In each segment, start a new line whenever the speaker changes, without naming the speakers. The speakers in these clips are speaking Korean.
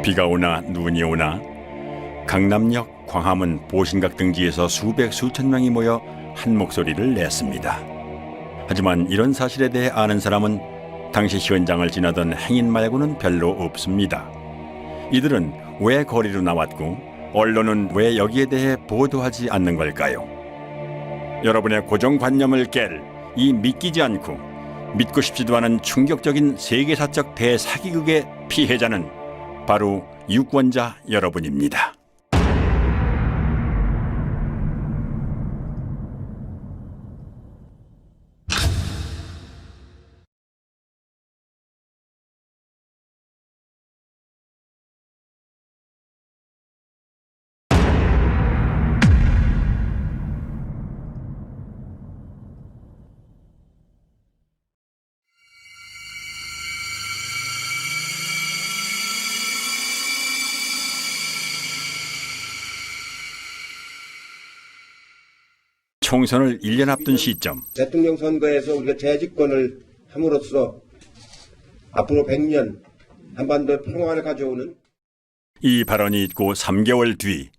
비가 오나 눈이 오나 강남역, 광화문, 보신각 등지에서 수백 수천 명이 모여 한 목소리를 냈습니다. 하지만 이런 사실에 대해 아는 사람은 당시 현장을 지나던 행인 말고는 별로 없습니다. 이들은 왜 거리로 나왔고 언론은 왜 여기에 대해 보도하지 않는 걸까요? 여러분의 고정관념을 깰 이 믿기지 않고 믿고 싶지도 않은 충격적인 세계사적 대사기극의 피해자는 바로 유권자 여러분입니다. 총선을 1년 앞둔 시점,
대통령 선거에서 우리가 재집권을 함으로써 앞으로 100년 한반도 평화를 가져오는
이 발언이 있고 3개월 뒤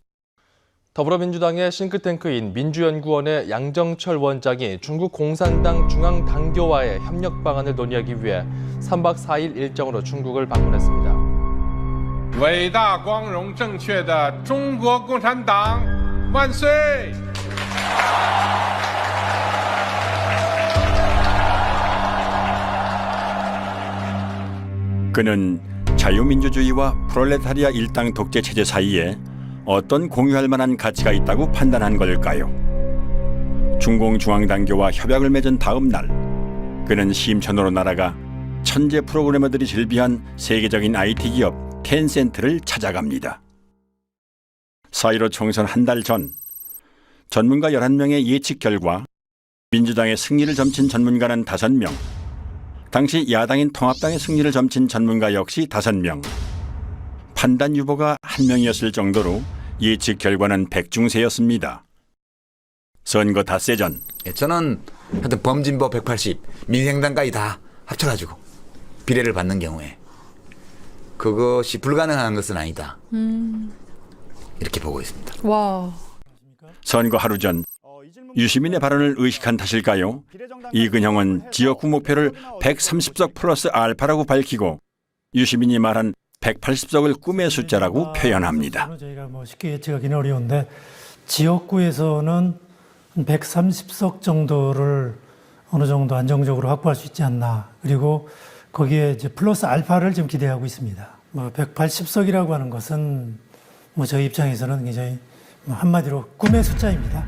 더불어민주당의 싱크탱크인 민주연구원의 양정철 원장이 중국 공산당 중앙당교와의 협력 방안을 논의하기 위해 3박 4일 일정으로 중국을 방문했습니다.
伟大光荣正确的中国共产党万岁！
그는 자유민주주의와 프롤레타리아 일당 독재 체제 사이에 어떤 공유할 만한 가치가 있다고 판단한 걸까요? 중공중앙당교와 협약을 맺은 다음 날 그는 심천으로 날아가 천재 프로그래머들이 즐비한 세계적인 IT 기업 텐센트를 찾아갑니다. 4.15 총선 한 달 전 전문가 11명의 예측 결과 민주당의 승리를 점친 전문가는 5명, 당시 야당인 통합당의 승리를 점친 전문가 역시 5명, 판단 유보가 1명이었을 정도로 예측 결과는 백중세였습니다. 선거 닷새 전
저는 하여튼 범진보 180, 민생당까지 다 합쳐가지고 비례를 받는 경우에 그것이 불가능한 것은 아니다. 이렇게 보고 있습니다.
와.
선거 하루 전 유시민의 발언을 의식한 탓일까요? 이근형은 지역구 목표를 130석 플러스 알파라고 밝히고 유시민이 말한 180석을 꿈의 숫자라고 표현합니다.
저희가 쉽게 예측하기는 어려운데 지역구에서는 130석 정도를 어느 정도 안정적으로 확보할 수 있지 않나. 그리고 거기에 이제 플러스 알파를 좀 기대하고 있습니다. 180석이라고 하는 것은 저희 입장에서는 굉장히 한마디로 꿈의 숫자입니다.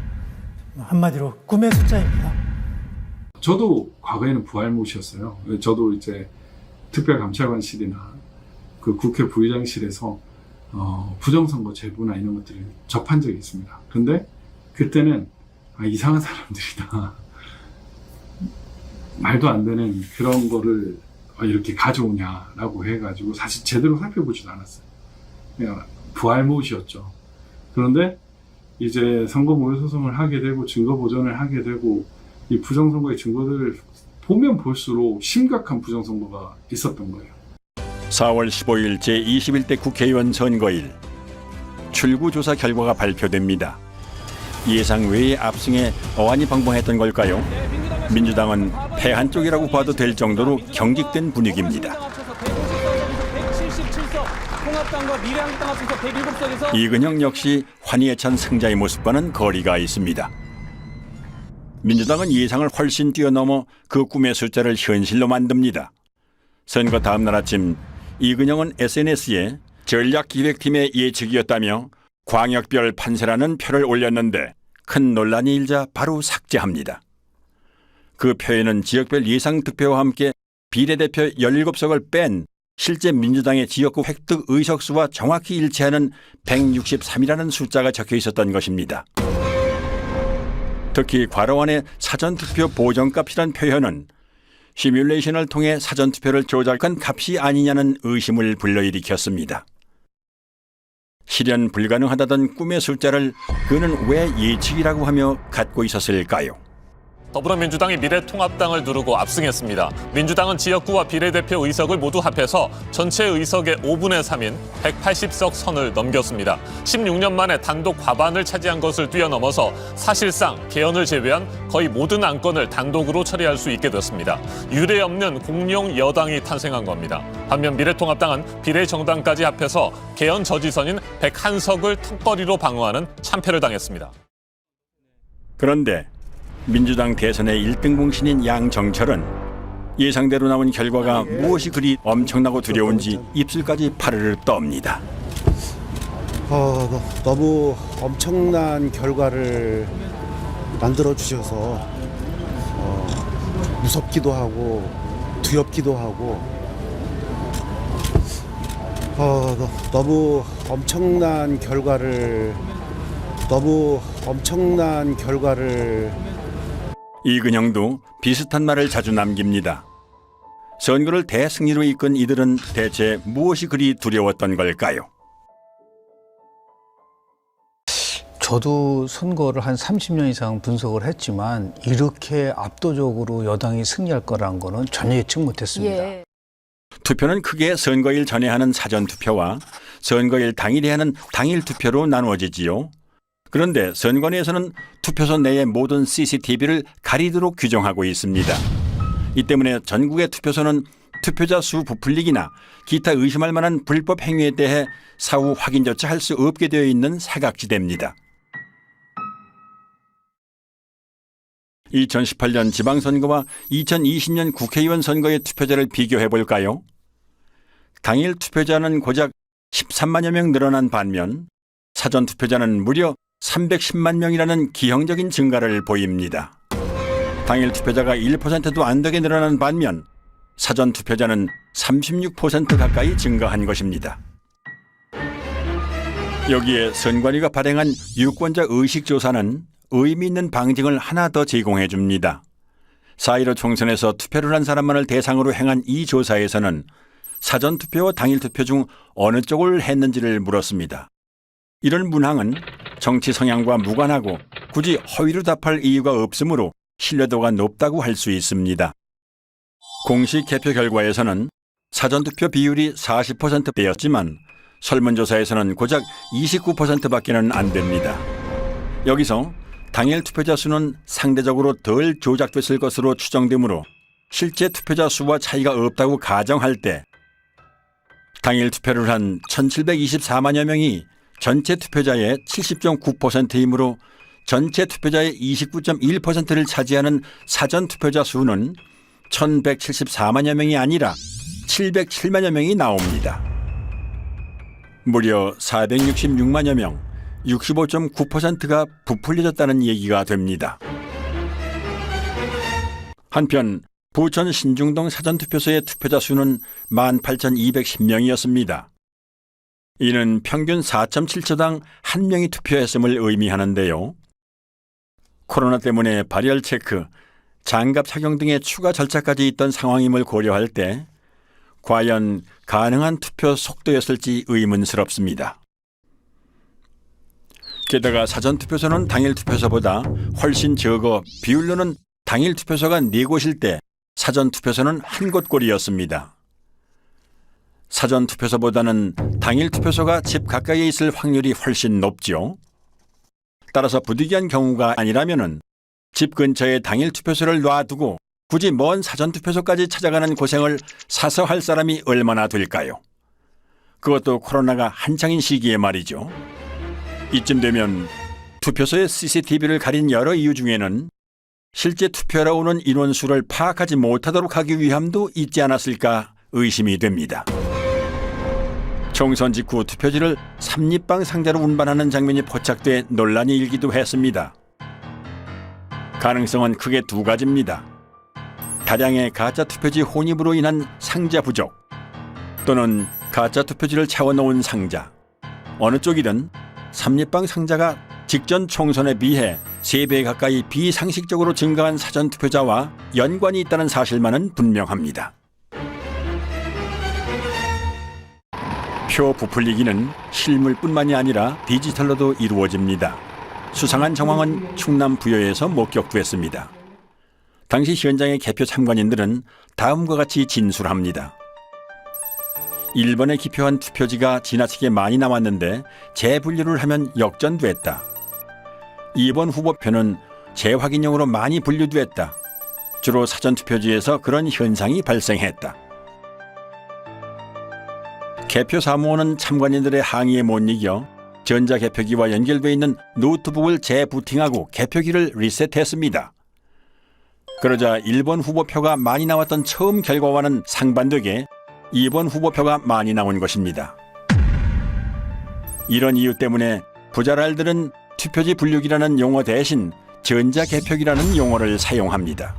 한마디로 꿈의 숫자입니다.
저도 과거에는 부활못이었어요. 저도 이제 특별감찰관실이나 그 국회 부의장실에서 부정선거 제보나 이런 것들을 접한 적이 있습니다. 그런데 그때는 이상한 사람들이다. 말도 안 되는 그런 거를 이렇게 가져오냐라고 해가지고 사실 제대로 살펴보지도 않았어요. 그냥 부활못이었죠. 그런데 이제 선거 모의 소송을 하게 되고 증거 보전을 하게 되고 이 부정선거의 증거들을 보면 볼수록 심각한 부정선거가 있었던 거예요.
4월 15일 제21대 국회의원 선거일 출구조사 결과가 발표됩니다. 예상 외의 압승에 어안이 방방했던 걸까요? 민주당은 패한 쪽이라고 봐도 될 정도로 경직된 분위기입니다. 이근형 역시 환희에 찬 승자의 모습과는 거리가 있습니다. 민주당은 예상을 훨씬 뛰어넘어 그 꿈의 숫자를 현실로 만듭니다. 선거 다음 날 아침 이근형은 SNS에 전략기획팀의 예측이었다며 광역별 판세라는 표를 올렸는데 큰 논란이 일자 바로 삭제합니다. 그 표에는 지역별 예상 득표와 함께 비례대표 17석을 뺀 실제 민주당의 지역구 획득 의석수와 정확히 일치하는 163이라는 숫자가 적혀 있었던 것입니다. 특히 괄호안의 사전투표 보정값이란 표현은 시뮬레이션을 통해 사전투표를 조작한 값이 아니냐는 의심을 불러일으켰습니다. 실현 불가능하다던 꿈의 숫자를 그는 왜 예측이라고 하며 갖고 있었을까요?
더불어민주당이 미래통합당을 누르고 압승했습니다. 민주당은 지역구와 비례대표 의석을 모두 합해서 전체 의석의 5분의 3인 180석 선을 넘겼습니다. 16년 만에 단독 과반을 차지한 것을 뛰어넘어서 사실상 개헌을 제외한 거의 모든 안건을 단독으로 처리할 수 있게 됐습니다. 유례 없는 공룡 여당이 탄생한 겁니다. 반면 미래통합당은 비례정당까지 합해서 개헌 저지선인 101석을 턱걸이로 방어하는 참패를 당했습니다.
그런데 민주당 대선의 1등 공신인 양정철은 예상대로 나온 결과가 무엇이 그리 엄청나고 두려운지 입술까지 파르르 떱니다.
너무 엄청난 결과를 만들어 주셔서 무섭기도 하고 두렵기도 하고 너무 엄청난 결과를
이근영도 비슷한 말을 자주 남깁니다. 선거를 대승리로 이끈 이들은 대체 무엇이 그리 두려웠던 걸까요?
저도 선거를 한 30년 이상 분석을 했지만 이렇게 압도적으로 여당이 승리할 거라는 거는 전혀 예측 못했습니다.
예.
투표는 크게 선거일 전에 하는 사전투표와 선거일 당일에 하는 당일투표로 나누어지지요. 그런데 선관위에서는 투표소 내의 모든 CCTV를 가리도록 규정하고 있습니다. 이 때문에 전국의 투표소는 투표자 수 부풀리기나 기타 의심할 만한 불법 행위에 대해 사후 확인조차 할 수 없게 되어 있는 사각지대입니다. 2018년 지방선거와 2020년 국회의원 선거의 투표자를 비교해 볼까요? 당일 투표자는 고작 13만여 명 늘어난 반면 사전투표자는 무려 310만 명이라는 기형적인 증가를 보입니다. 당일 투표자가 1%도 안 되게 늘어난 반면 사전 투표자는 36% 가까이 증가한 것입니다. 여기에 선관위가 발행한 유권자 의식조사는 의미 있는 방증을 하나 더 제공해 줍니다. 4.15 총선에서 투표를 한 사람만을 대상으로 행한 이 조사에서는 사전 투표와 당일 투표 중 어느 쪽을 했는지를 물었습니다. 이런 문항은 정치 성향과 무관하고 굳이 허위로 답할 이유가 없으므로 신뢰도가 높다고 할 수 있습니다. 공식 개표 결과에서는 사전투표 비율이 40%대였지만 설문조사에서는 고작 29%밖에는 안 됩니다. 여기서 당일 투표자 수는 상대적으로 덜 조작됐을 것으로 추정되므로 실제 투표자 수와 차이가 없다고 가정할 때 당일 투표를 한 1,724만여 명이 전체 투표자의 70.9%이므로 전체 투표자의 29.1%를 차지하는 사전 투표자 수는 1,174만여 명이 아니라 707만여 명이 나옵니다. 무려 466만여 명, 65.9%가 부풀려졌다는 얘기가 됩니다. 한편 부천 신중동 사전투표소의 투표자 수는 18,210명이었습니다. 이는 평균 4.7초당 1명이 투표했음을 의미하는데요. 코로나 때문에 발열 체크, 장갑 착용 등의 추가 절차까지 있던 상황임을 고려할 때 과연 가능한 투표 속도였을지 의문스럽습니다. 게다가 사전투표소는 당일 투표소보다 훨씬 적어 비율로는 당일 투표소가 4곳일 때 사전투표소는 1곳꼴이었습니다. 사전투표소보다는 당일 투표소가 집 가까이에 있을 확률이 훨씬 높죠. 따라서 부득이한 경우가 아니라면은 집 근처에 당일 투표소를 놔두고 굳이 먼 사전투표소까지 찾아가는 고생을 사서 할 사람이 얼마나 될까요? 그것도 코로나가 한창인 시기에 말이죠. 이쯤 되면 투표소의 CCTV를 가린 여러 이유 중에는 실제 투표하러 오는 인원수를 파악하지 못하도록 하기 위함도 있지 않았을까 의심이 됩니다. 총선 직후 투표지를 삼립방 상자로 운반하는 장면이 포착돼 논란이 일기도 했습니다. 가능성은 크게 두 가지입니다. 다량의 가짜 투표지 혼입으로 인한 상자 부족 또는 가짜 투표지를 채워놓은 상자. 어느 쪽이든 삼립방 상자가 직전 총선에 비해 3배 가까이 비상식적으로 증가한 사전투표자와 연관이 있다는 사실만은 분명합니다. 표 부풀리기는 실물뿐만이 아니라 디지털로도 이루어집니다. 수상한 정황은 충남 부여에서 목격됐습니다. 당시 현장의 개표 참관인들은 다음과 같이 진술합니다. 1번에 기표한 투표지가 지나치게 많이 남았는데 재분류를 하면 역전됐다. 2번 후보표는 재확인용으로 많이 분류됐다. 주로 사전투표지에서 그런 현상이 발생했다. 개표 사무원은 참관인들의 항의에 못 이겨 전자개표기와 연결되어 있는 노트북을 재부팅하고 개표기를 리셋했습니다. 그러자 1번 후보표가 많이 나왔던 처음 결과와는 상반되게 2번 후보표가 많이 나온 것입니다. 이런 이유 때문에 부자랄들은 투표지 분류기라는 용어 대신 전자개표기라는 용어를 사용합니다.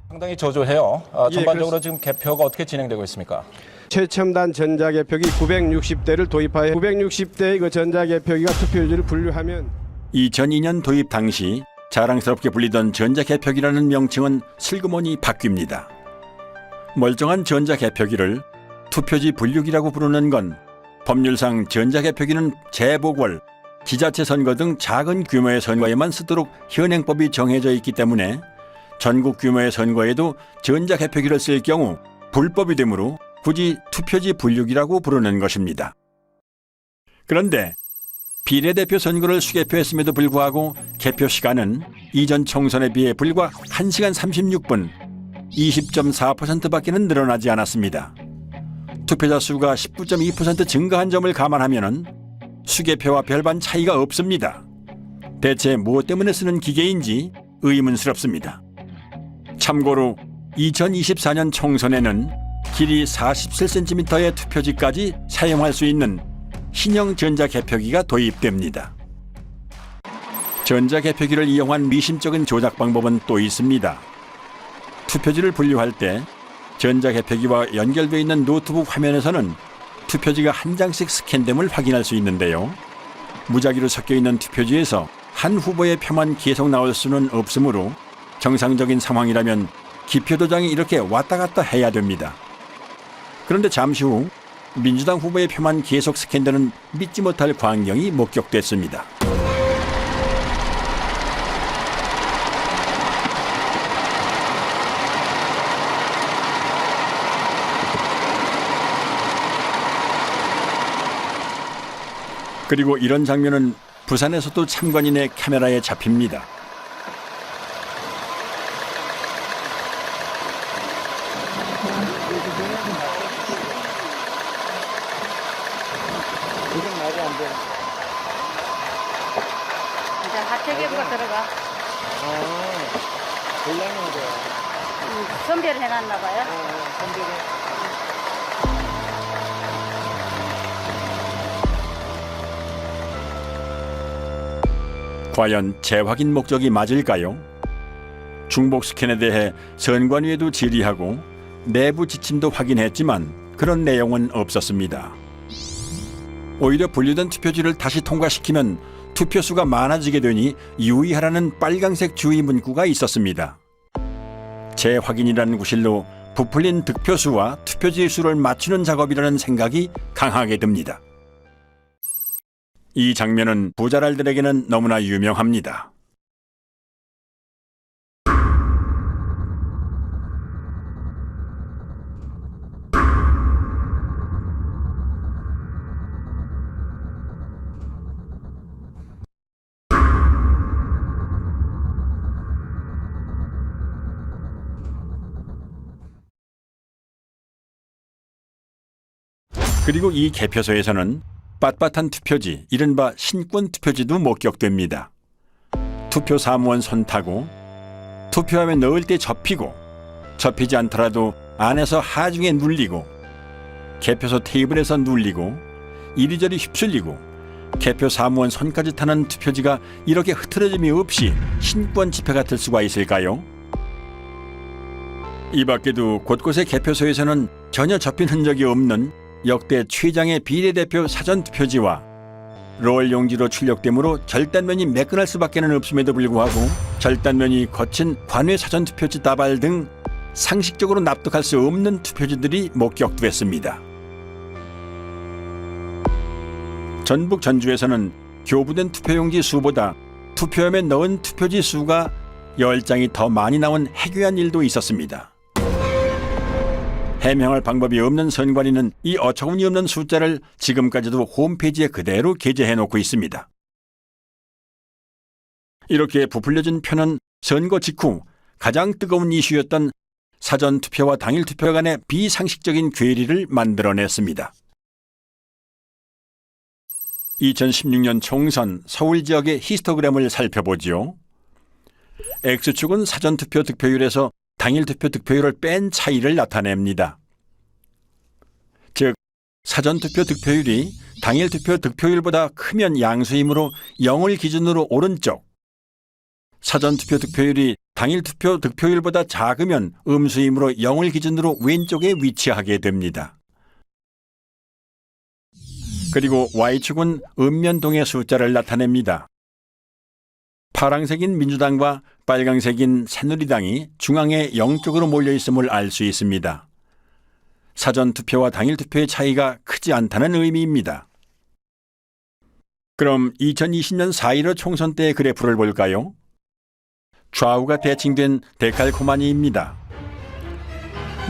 상당히 저조해요. 전반적으로 지금 개표가 어떻게 진행되고 있습니까?
최첨단 전자개표기 960대를 도입하여 960대의 그 전자개표기가 투표지를 분류하면
2002년 도입 당시 자랑스럽게 불리던 전자개표기라는 명칭은 슬그머니 바뀝니다. 멀쩡한 전자개표기를 투표지 분류기라고 부르는 건 법률상 전자개표기는 재보궐, 지자체 선거 등 작은 규모의 선거에만 쓰도록 현행법이 정해져 있기 때문에 전국 규모의 선거에도 전자개표기를 쓸 경우 불법이 되므로 굳이 투표지 분류기라고 부르는 것입니다. 그런데 비례대표 선거를 수개표했음에도 불구하고 개표 시간은 이전 총선에 비해 불과 1시간 36분, 20.4%밖에는 늘어나지 않았습니다. 투표자 수가 19.2% 증가한 점을 감안하면 수개표와 별반 차이가 없습니다. 대체 무엇 때문에 쓰는 기계인지 의문스럽습니다. 참고로 2024년 총선에는 길이 47cm의 투표지까지 사용할 수 있는 신형 전자개표기가 도입됩니다. 전자개표기를 이용한 미심쩍은 조작 방법은 또 있습니다. 투표지를 분류할 때 전자개표기와 연결되어 있는 노트북 화면에서는 투표지가 한 장씩 스캔됨을 확인할 수 있는데요. 무작위로 섞여 있는 투표지에서 한 후보의 표만 계속 나올 수는 없으므로 정상적인 상황이라면 기표 도장이 이렇게 왔다 갔다 해야 됩니다. 그런데 잠시 후 민주당 후보의 표만 계속 스캔되는 믿지 못할 광경이 목격됐습니다. 그리고 이런 장면은 부산에서도 참관인의 카메라에 잡힙니다.
이제 하체계부가 들어가.
골라놓은 거야.
선별을 해놨나 봐요.
과연 재확인 목적이 맞을까요? 중복 스캔에 대해 선관위에도 질의하고 내부 지침도 확인했지만 그런 내용은 없었습니다. 오히려 분류된 투표지를 다시 통과시키면 투표수가 많아지게 되니 유의하라는 빨강색 주의 문구가 있었습니다. 재확인이라는 구실로 부풀린 득표수와 투표지 수를 맞추는 작업이라는 생각이 강하게 듭니다. 이 장면은 부자랄들에게는 너무나 유명합니다. 그리고 이 개표소에서는 빳빳한 투표지, 이른바 신권 투표지도 목격됩니다. 투표 사무원 손 타고 투표함에 넣을 때 접히고 접히지 않더라도 안에서 하중에 눌리고 개표소 테이블에서 눌리고 이리저리 휩쓸리고 개표 사무원 손까지 타는 투표지가 이렇게 흐트러짐이 없이 신권 지폐 같을 수가 있을까요? 이 밖에도 곳곳의 개표소에서는 전혀 접힌 흔적이 없는 역대 최장의 비례대표 사전투표지와 롤 용지로 출력되므로 절단면이 매끈할 수밖에는 없음에도 불구하고 절단면이 거친 관외 사전투표지 다발 등 상식적으로 납득할 수 없는 투표지들이 목격됐습니다. 전북 전주에서는 교부된 투표용지 수보다 투표함에 넣은 투표지 수가 10장이 더 많이 나온 해괴한 일도 있었습니다. 해명할 방법이 없는 선관위는 이 어처구니 없는 숫자를 지금까지도 홈페이지에 그대로 게재해 놓고 있습니다. 이렇게 부풀려진 표는 선거 직후 가장 뜨거운 이슈였던 사전투표와 당일투표 간의 비상식적인 괴리를 만들어냈습니다. 2016년 총선 서울 지역의 히스토그램을 살펴보죠. X축은 사전투표 득표율에서 당일투표 득표율을 뺀 차이를 나타냅니다. 즉, 사전투표 득표율이 당일투표 득표율보다 크면 양수이므로 0을 기준으로 오른쪽, 사전투표 득표율이 당일투표 득표율보다 작으면 음수이므로 0을 기준으로 왼쪽에 위치하게 됩니다. 그리고 Y축은 음면동의 숫자를 나타냅니다. 파랑색인 민주당과 빨강색인 새누리당이 중앙에 0쪽으로 몰려있음을 알 수 있습니다. 사전투표와 당일투표의 차이가 크지 않다는 의미입니다. 그럼 2020년 4.15 총선 때의 그래프를 볼까요? 좌우가 대칭된 데칼코마니입니다.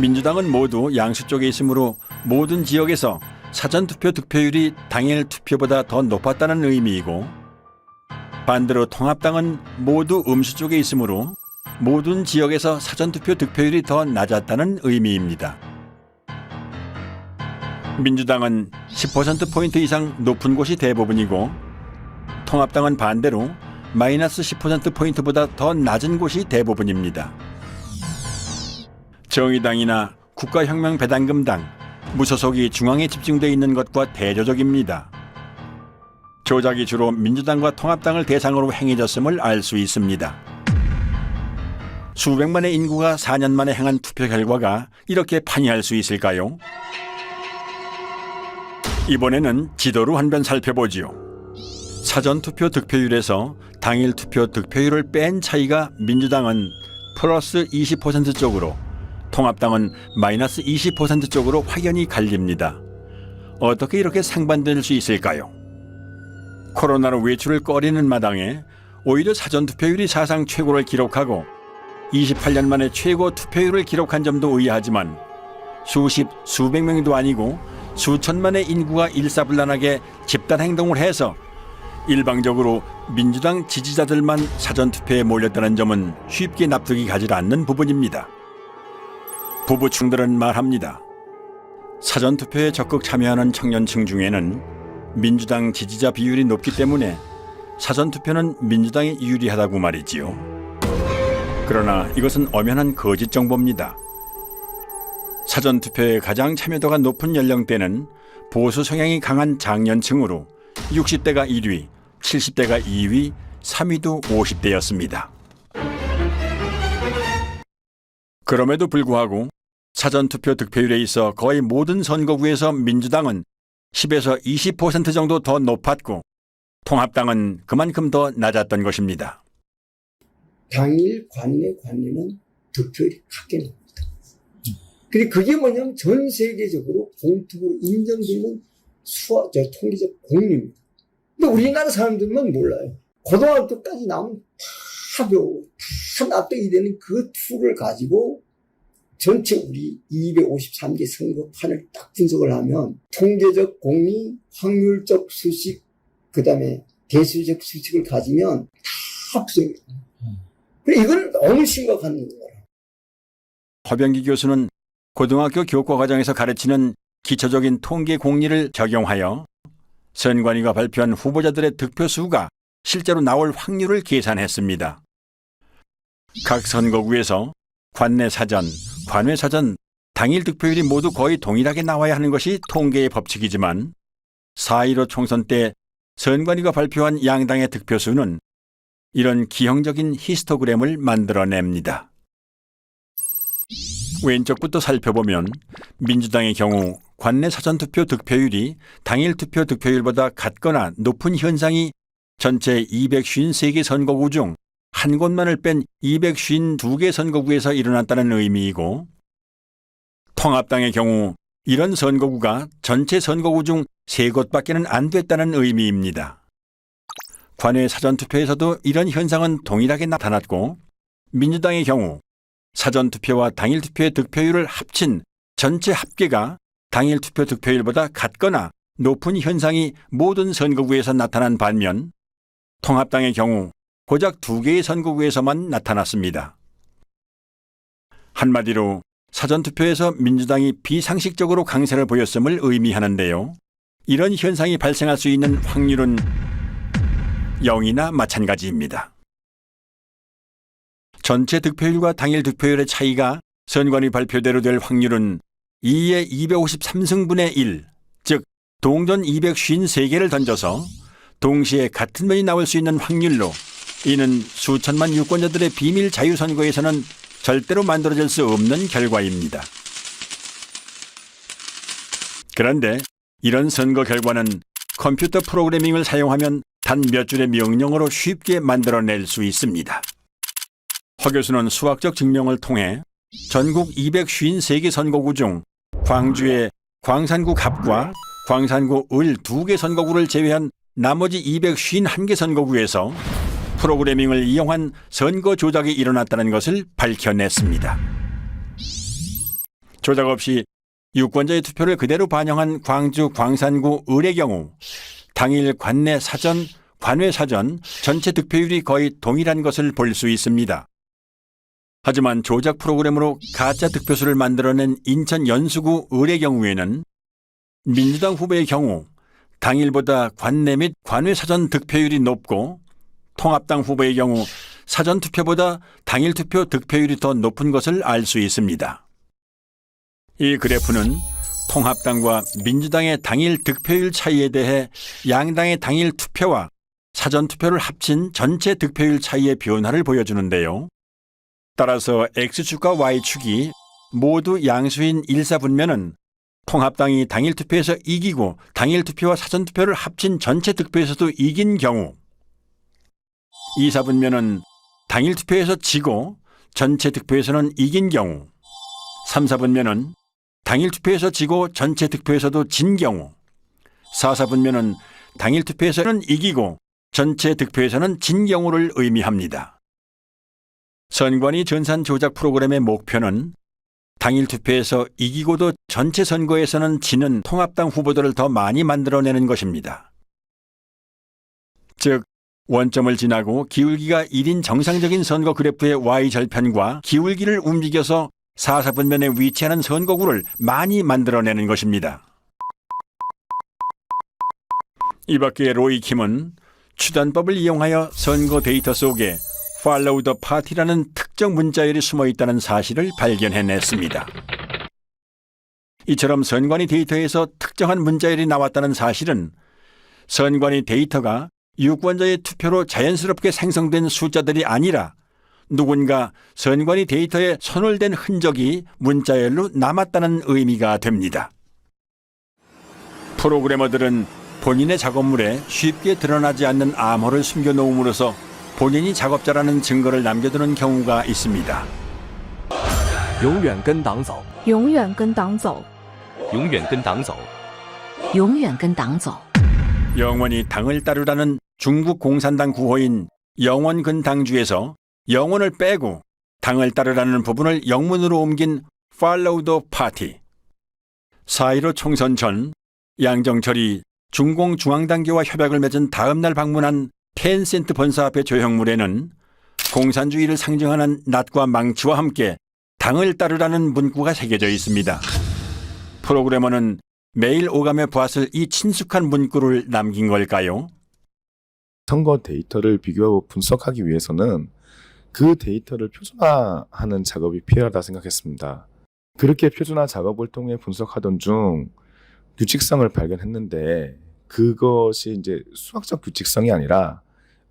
민주당은 모두 양수 쪽에 있으므로 모든 지역에서 사전투표 득표율이 당일 투표보다 더 높았다는 의미이고, 반대로 통합당은 모두 음수 쪽에 있으므로 모든 지역에서 사전투표 득표율이 더 낮았다는 의미입니다. 민주당은 10%포인트 이상 높은 곳이 대부분이고, 통합당은 반대로 마이너스 10%포인트보다 더 낮은 곳이 대부분입니다. 정의당이나 국가혁명배당금당, 무소속이 중앙에 집중되어 있는 것과 대조적입니다. 조작이 주로 민주당과 통합당을 대상으로 행해졌음을 알 수 있습니다. 수백만의 인구가 4년 만에 행한 투표 결과가 이렇게 판이할 수 있을까요? 이번에는 지도로 한 번 살펴보지요. 사전투표 득표율에서 당일투표 득표율을 뺀 차이가 민주당은 플러스 20% 쪽으로, 통합당은 마이너스 20% 쪽으로 확연히 갈립니다. 어떻게 이렇게 상반될 수 있을까요? 코로나로 외출을 꺼리는 마당에 오히려 사전투표율이 사상 최고를 기록하고 28년 만에 최고 투표율을 기록한 점도 의아하지만, 수십, 수백 명도 아니고 수천만의 인구가 일사불란하게 집단행동을 해서 일방적으로 민주당 지지자들만 사전투표에 몰렸다는 점은 쉽게 납득이 가지 않는 부분입니다. 부부층들은 말합니다. 사전투표에 적극 참여하는 청년층 중에는 민주당 지지자 비율이 높기 때문에 사전투표는 민주당이 유리하다고 말이지요. 그러나 이것은 엄연한 거짓 정보입니다. 사전투표에 가장 참여도가 높은 연령대는 보수 성향이 강한 장년층으로 60대가 1위, 70대가 2위, 3위도 50대였습니다. 그럼에도 불구하고 사전투표 득표율에 있어 거의 모든 선거구에서 민주당은 10에서 20% 정도 더 높았고, 통합당은 그만큼 더 낮았던 것입니다.
당일 관내는 득표율이 크게 납니다. 근데 그게 뭐냐면 전 세계적으로 공통으로 인정되는 통계적 공리입니다. 근데 우리나라 사람들만 몰라요. 고등학교까지 나오면 다 배우고 다 납득이 되는 그 툴을 가지고 전체 우리 253개 선거판을 딱 분석을 하면 통계적 공리, 확률적 수식, 그 다음에 대수적 수식을 가지면 다 분석이 돼요. 이건 너무 심각한 거예요.
허병기 교수는 고등학교 교과과정에서 가르치는 기초적인 통계 공리를 적용하여 선관위가 발표한 후보자들의 득표 수가 실제로 나올 확률을 계산했습니다. 각 선거구에서 관내 사전, 관외 사전, 당일 득표율이 모두 거의 동일하게 나와야 하는 것이 통계의 법칙이지만 4.15 총선 때 선관위가 발표한 양당의 득표 수는 이런 기형적인 히스토그램을 만들어냅니다. 왼쪽부터 살펴보면 민주당의 경우 관내 사전투표 득표율이 당일 투표 득표율보다 같거나 높은 현상이 전체 253개 선거구 중 한 곳만을 뺀 252개 선거구에서 일어났다는 의미이고, 통합당의 경우 이런 선거구가 전체 선거구 중 3곳밖에는 안 됐다는 의미입니다. 관외 사전투표에서도 이런 현상은 동일하게 나타났고, 민주당의 경우 사전투표와 당일투표의 득표율을 합친 전체 합계가 당일투표 득표율보다 같거나 높은 현상이 모든 선거구에서 나타난 반면 통합당의 경우 고작 2개의 선거구에서만 나타났습니다. 한마디로 사전투표에서 민주당이 비상식적으로 강세를 보였음을 의미하는데요. 이런 현상이 발생할 수 있는 확률은 0이나 마찬가지입니다. 전체 득표율과 당일 득표율의 차이가 선관위 발표대로 될 확률은 2의 253승분의 1, 즉 동전 253개를 던져서 동시에 같은 면이 나올 수 있는 확률로 이는 수천만 유권자들의 비밀 자유선거에서는 절대로 만들어질 수 없는 결과입니다. 그런데 이런 선거 결과는 컴퓨터 프로그래밍을 사용하면 단 몇 줄의 명령어로 쉽게 만들어낼 수 있습니다. 허 교수는 수학적 증명을 통해 전국 253개 선거구 중 광주의 광산구 갑과 광산구 을 2개 선거구를 제외한 나머지 251개 선거구에서 프로그래밍을 이용한 선거 조작이 일어났다는 것을 밝혀냈습니다. 조작 없이 유권자의 투표를 그대로 반영한 광주 광산구 을의 경우 당일 관내 사전, 관외 사전 전체 득표율이 거의 동일한 것을 볼 수 있습니다. 하지만 조작 프로그램으로 가짜 득표수를 만들어낸 인천 연수구 을의 경우에는 민주당 후보의 경우 당일보다 관내 및 관외 사전 득표율이 높고 통합당 후보의 경우 사전 투표보다 당일 투표 득표율이 더 높은 것을 알 수 있습니다. 이 그래프는 통합당과 민주당의 당일 득표율 차이에 대해 양당의 당일 투표와 사전 투표를 합친 전체 득표율 차이의 변화를 보여주는데요. 따라서 X축과 Y축이 모두 양수인 일사분면은 통합당이 당일 투표에서 이기고 당일 투표와 사전 투표를 합친 전체 득표에서도 이긴 경우, 이사분면은 당일 투표에서 지고 전체 득표에서는 이긴 경우, 삼사분면은 당일 투표에서 지고 전체 득표에서도 진 경우, 사사분면은 당일 투표에서는 이기고 전체 득표에서는 진 경우를 의미합니다. 선관위 전산 조작 프로그램의 목표는 당일 투표에서 이기고도 전체 선거에서는 지는 통합당 후보들을 더 많이 만들어내는 것입니다. 즉, 원점을 지나고 기울기가 1인 정상적인 선거 그래프의 Y절편과 기울기를 움직여서 사사분면에 위치하는 선거구를 많이 만들어내는 것입니다. 이 밖에 로이킴은 추단법을 이용하여 선거 데이터 속에 Follow the Party라는 특정 문자열이 숨어 있다는 사실을 발견해냈습니다. 이처럼 선관위 데이터에서 특정한 문자열이 나왔다는 사실은 선관위 데이터가 유권자의 투표로 자연스럽게 생성된 숫자들이 아니라 누군가 선관위 데이터에 손을 댄 흔적이 문자열로 남았다는 의미가 됩니다. 프로그래머들은 본인의 작업물에 쉽게 드러나지 않는 암호를 숨겨놓음으로써 본인이 작업자라는 증거를 남겨두는 경우가 있습니다.
永远跟党走
永远跟党走
永远跟党走
永远跟党走
영원히 당을 따르라는 중국 공산당 구호인 영원근당주에서 영원을 빼고 당을 따르라는 부분을 영문으로 옮긴 Follow the Party. 4.15 총선 전 양정철이 중공중앙당교와 협약을 맺은 다음 날 방문한 텐센트 본사 앞의 조형물에는 공산주의를 상징하는 낫과 망치와 함께 당을 따르라는 문구가 새겨져 있습니다. 프로그래머는 매일 오가며 보았을 이 친숙한 문구를 남긴 걸까요?
선거 데이터를 비교하고 분석하기 위해서는 그 데이터를 표준화하는 작업이 필요하다 생각했습니다. 그렇게 표준화 작업을 통해 분석하던 중 규칙성을 발견했는데 그것이 이제 수학적 규칙성이 아니라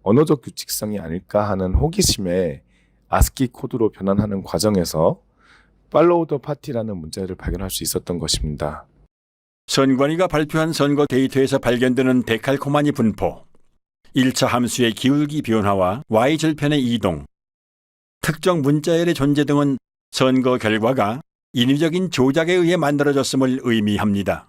언어적 규칙성이 아닐까 하는 호기심에 아스키 코드로 변환하는 과정에서 Follow the Party라는 문자를 발견할 수 있었던 것입니다.
선관위가 발표한 선거 데이터에서 발견되는 데칼코마니 분포, 1차 함수의 기울기 변화와 Y절편의 이동, 특정 문자열의 존재 등은 선거 결과가 인위적인 조작에 의해 만들어졌음을 의미합니다.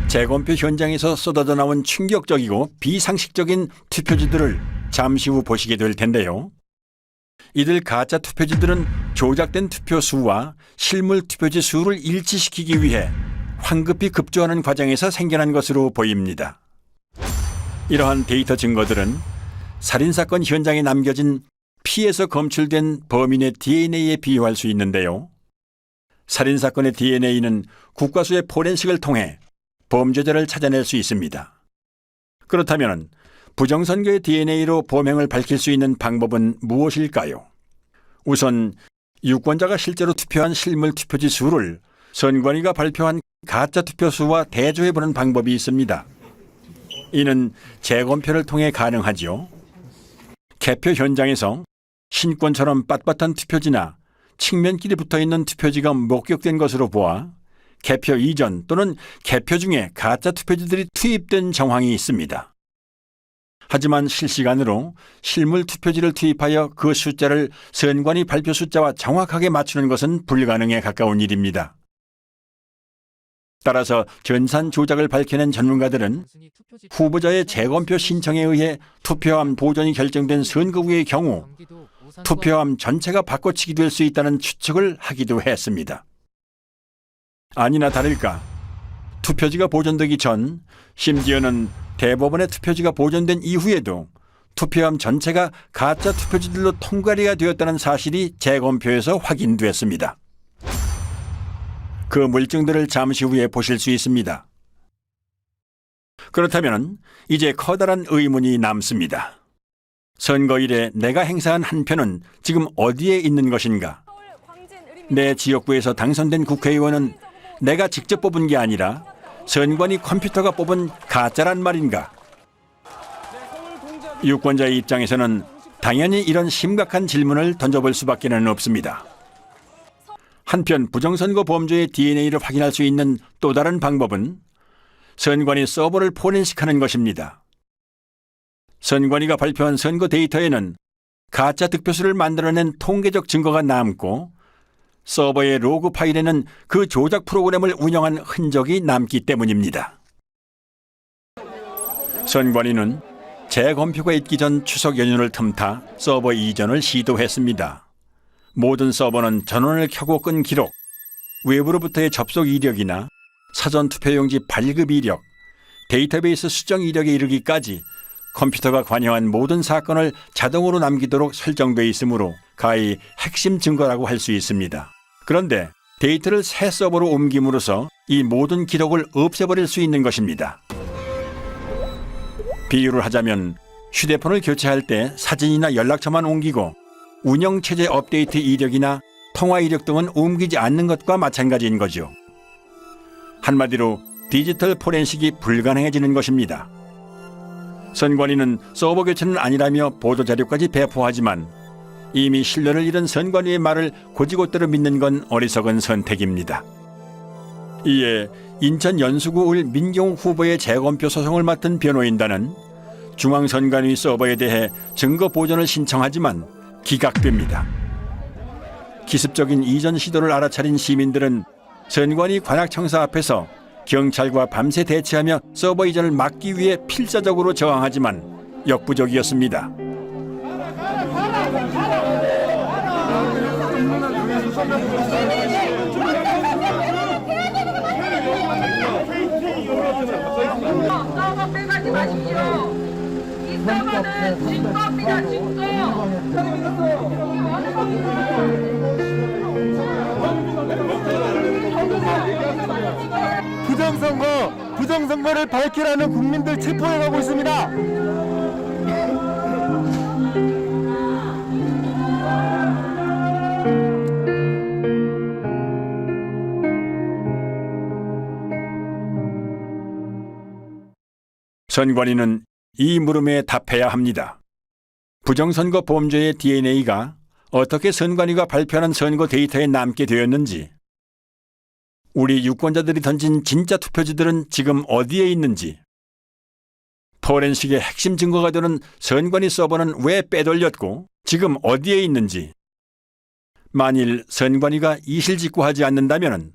재검표 현장에서 쏟아져 나온 충격적이고 비상식적인 투표지들을 잠시 후 보시게 될 텐데요. 이들 가짜 투표지들은 조작된 투표수와 실물 투표지 수를 일치시키기 위해 황급히 급조하는 과정에서 생겨난 것으로 보입니다. 이러한 데이터 증거들은 살인사건 현장에 남겨진 피에서 검출된 범인의 DNA에 비유할 수 있는데요. 살인사건의 DNA는 국과수의 포렌식을 통해 범죄자를 찾아낼 수 있습니다. 그렇다면 부정선거의 DNA로 범행을 밝힐 수 있는 방법은 무엇일까요? 우선 유권자가 실제로 투표한 실물 투표지 수를 선관위가 발표한 가짜 투표수와 대조해보는 방법이 있습니다. 이는 재검표를 통해 가능하죠. 개표 현장에서 신권처럼 빳빳한 투표지나 측면끼리 붙어있는 투표지가 목격된 것으로 보아 개표 이전 또는 개표 중에 가짜 투표지들이 투입된 정황이 있습니다. 하지만 실시간으로 실물 투표지를 투입하여 그 숫자를 선관위 발표 숫자와 정확하게 맞추는 것은 불가능에 가까운 일입니다. 따라서 전산 조작을 밝혀낸 전문가들은 후보자의 재검표 신청에 의해 투표함 보존이 결정된 선거구의 경우 투표함 전체가 바꿔치기 될 수 있다는 추측을 하기도 했습니다. 아니나 다를까 투표지가 보존되기 전, 심지어는 대법원의 투표지가 보존된 이후에도 투표함 전체가 가짜 투표지들로 통과리가 되었다는 사실이 재검표에서 확인됐습니다. 그 물증들을 잠시 후에 보실 수 있습니다. 그렇다면 이제 커다란 의문이 남습니다. 선거일에 내가 행사한 한 표는 지금 어디에 있는 것인가? 내 지역구에서 당선된 국회의원은 내가 직접 뽑은 게 아니라 선관위 컴퓨터가 뽑은 가짜란 말인가? 유권자의 입장에서는 당연히 이런 심각한 질문을 던져볼 수밖에는 없습니다. 한편 부정선거 범죄의 DNA를 확인할 수 있는 또 다른 방법은 선관위 서버를 포렌식하는 것입니다. 선관위가 발표한 선거 데이터에는 가짜 득표수를 만들어낸 통계적 증거가 남고 서버의 로그 파일에는 그 조작 프로그램을 운영한 흔적이 남기 때문입니다. 선관위는 재검표가 있기 전 추석 연휴를 틈타 서버 이전을 시도했습니다. 모든 서버는 전원을 켜고 끈 기록, 외부로부터의 접속 이력이나 사전 투표용지 발급 이력, 데이터베이스 수정 이력에 이르기까지 컴퓨터가 관여한 모든 사건을 자동으로 남기도록 설정되어 있으므로 가히 핵심 증거라고 할 수 있습니다. 그런데 데이터를 새 서버로 옮김으로써 이 모든 기록을 없애버릴 수 있는 것입니다. 비유를 하자면 휴대폰을 교체할 때 사진이나 연락처만 옮기고 운영체제 업데이트 이력이나 통화 이력 등은 옮기지 않는 것과 마찬가지인 거죠. 한마디로 디지털 포렌식이 불가능해지는 것입니다. 선관위는 서버 교체는 아니라며 보도자료까지 배포하지만 이미 신뢰를 잃은 선관위의 말을 곧이곧대로 믿는 건 어리석은 선택입니다. 이에 인천 연수구을 민경욱 후보의 재검표 소송을 맡은 변호인단은 중앙선관위 서버에 대해 증거 보존을 신청하지만 기각됩니다. 기습적인 이전 시도를 알아차린 시민들은 선관위 관악청사 앞에서 경찰과 밤새 대치하며 서버 이전을 막기 위해 필사적으로 저항하지만 역부족이었습니다.
서버 빼가지 마십시오. 이 서버는 증거입니다, 증거.
부정선거를 밝히라는 국민들 체포해가고 있습니다.
선관위는 이 물음에 답해야 합니다. 부정선거 범죄의 DNA가 어떻게 선관위가 발표하는 선거 데이터에 남게 되었는지, 우리 유권자들이 던진 진짜 투표지들은 지금 어디에 있는지, 포렌식의 핵심 증거가 되는 선관위 서버는 왜 빼돌렸고 지금 어디에 있는지, 만일 선관위가 이실직고하지 않는다면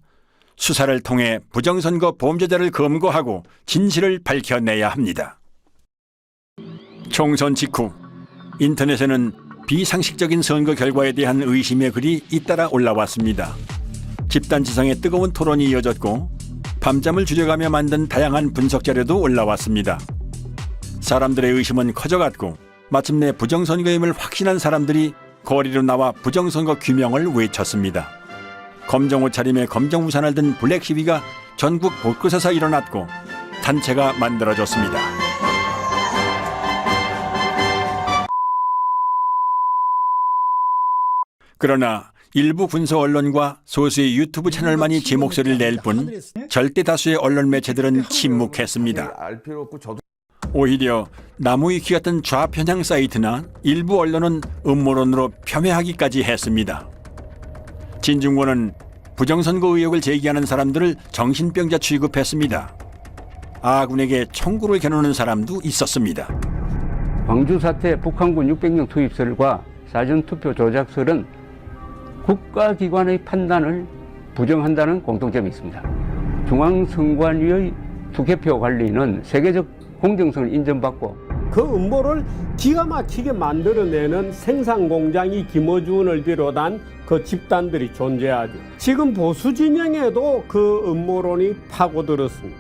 수사를 통해 부정선거 범죄자를 검거하고 진실을 밝혀내야 합니다. 총선 직후 인터넷에는 비상식적인 선거 결과에 대한 의심의 글이 잇따라 올라왔습니다. 집단지성의 뜨거운 토론이 이어졌고 밤잠을 줄여가며 만든 다양한 분석 자료도 올라왔습니다. 사람들의 의심은 커져갔고 마침내 부정선거임을 확신한 사람들이 거리로 나와 부정선거 규명을 외쳤습니다. 검정 옷차림에 검정 우산을 든 블랙 시위가 전국 곳곳에서 일어났고 단체가 만들어졌습니다. 그러나 일부 군소 언론과 소수의 유튜브 채널만이 제 목소리를 낼 뿐 절대 다수의 언론 매체들은 침묵했습니다. 오히려 나무위키 같은 좌편향 사이트나 일부 언론은 음모론으로 폄훼하기까지 했습니다. 진중권은 부정선거 의혹을 제기하는 사람들을 정신병자 취급했습니다. 아군에게 총구를 겨누는 사람도 있었습니다.
광주 사태 북한군 600명 투입설과 사전투표 조작설은 국가기관의 판단을 부정한다는 공통점이 있습니다. 중앙선관위의 투개표 관리는 세계적 공정성을 인정받고
그 음모를 기가 막히게 만들어내는 생산공장이 김어준을 비롯한 그 집단들이 존재하죠. 지금 보수 진영에도 그 음모론이 파고들었습니다.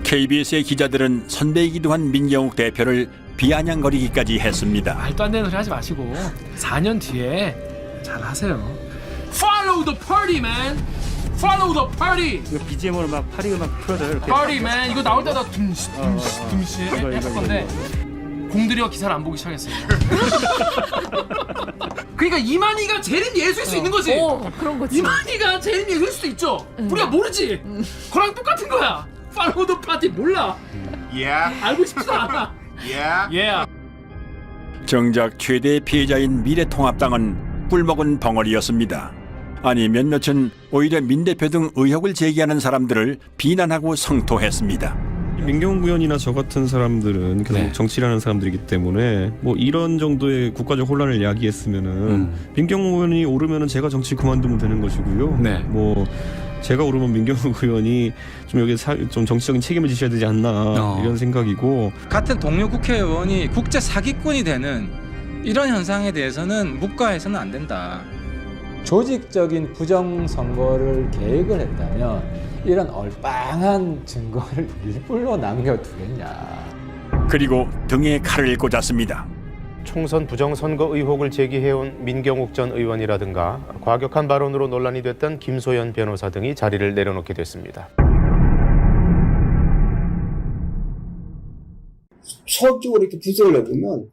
KBS의 기자들은 선배이기도 한 민경욱 대표를 비아냥거리기까지 했습니다.
말도 안 되는 소리 하지 마시고 4년 뒤에 잘 하세요. Follow the party, man. Follow the party.
이거 BGM으로 막 파리 음악 틀어줘요. 이렇게.
Party, man. 이거 나올 때다 둠시 해볼 건데 공들여 기사를 안 보기 시작했어요. 그러니까 이만희가 재림 예수일 수 있는 거지.
그런 거지.
이만희가 재림 예수일 수도 있죠. 우리가 모르지. 그랑 똑같은 거야. Follow the party 몰라. 알고 싶지도 않아.
정작 최대의 피해자인 미래통합당은 꿀먹은 벙어리였습니다. 아니 몇몇은 오히려 민 대표 등 의혹을 제기하는 사람들을 비난하고 성토했습니다.
민경욱 의원이나 저 같은 사람들은 계속 정치를 하는 사람들이기 때문에 뭐 이런 정도의 국가적 혼란을 야기했으면은 민경욱 의원이 오르면은 제가 정치 그만두면 되는 것이고요. 뭐 제가 오르면 민경욱 의원이 좀 여기 좀 정치적인 책임을 지셔야 되지 않나 이런 생각이고,
같은 동료 국회의원이 국제 사기꾼이 되는 이런 현상에 대해서는 묵과해서는 안 된다.
조직적인 부정선거를 계획을 했다면 이런 얼빵한 증거를 일부러 남겨두겠냐.
그리고 등에 칼을 꽂았습니다.
총선 부정선거 의혹을 제기해온 민경욱 전 의원이라든가 과격한 발언으로 논란이 됐던 김소연 변호사 등이 자리를 내려놓게 됐습니다.
수학적으로 이렇게 분석을 해보면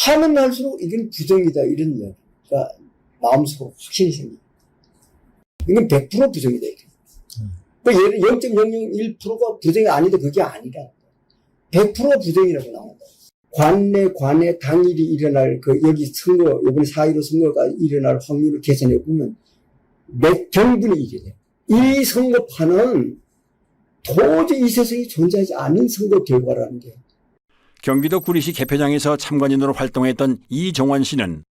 하면 할수록 이건 부정이다 이런 얘기가 마음속으로 확신이 생깁니다. 이건 100% 부정이다. 예를 0.001%가 부정이 아니다 그게 아니라 100% 부정이라고 나온다. 관내 당일이 일어날 여기 선거 이번에 4.15 선거가 일어날 확률을 계산해 보면 몇 경분이 이래. 이 선거판은 도저히 이 세상에 존재하지 않는 선거 결과라는 게.
경기도 구리시 개표장에서 참관인으로 활동했던 이종원 씨는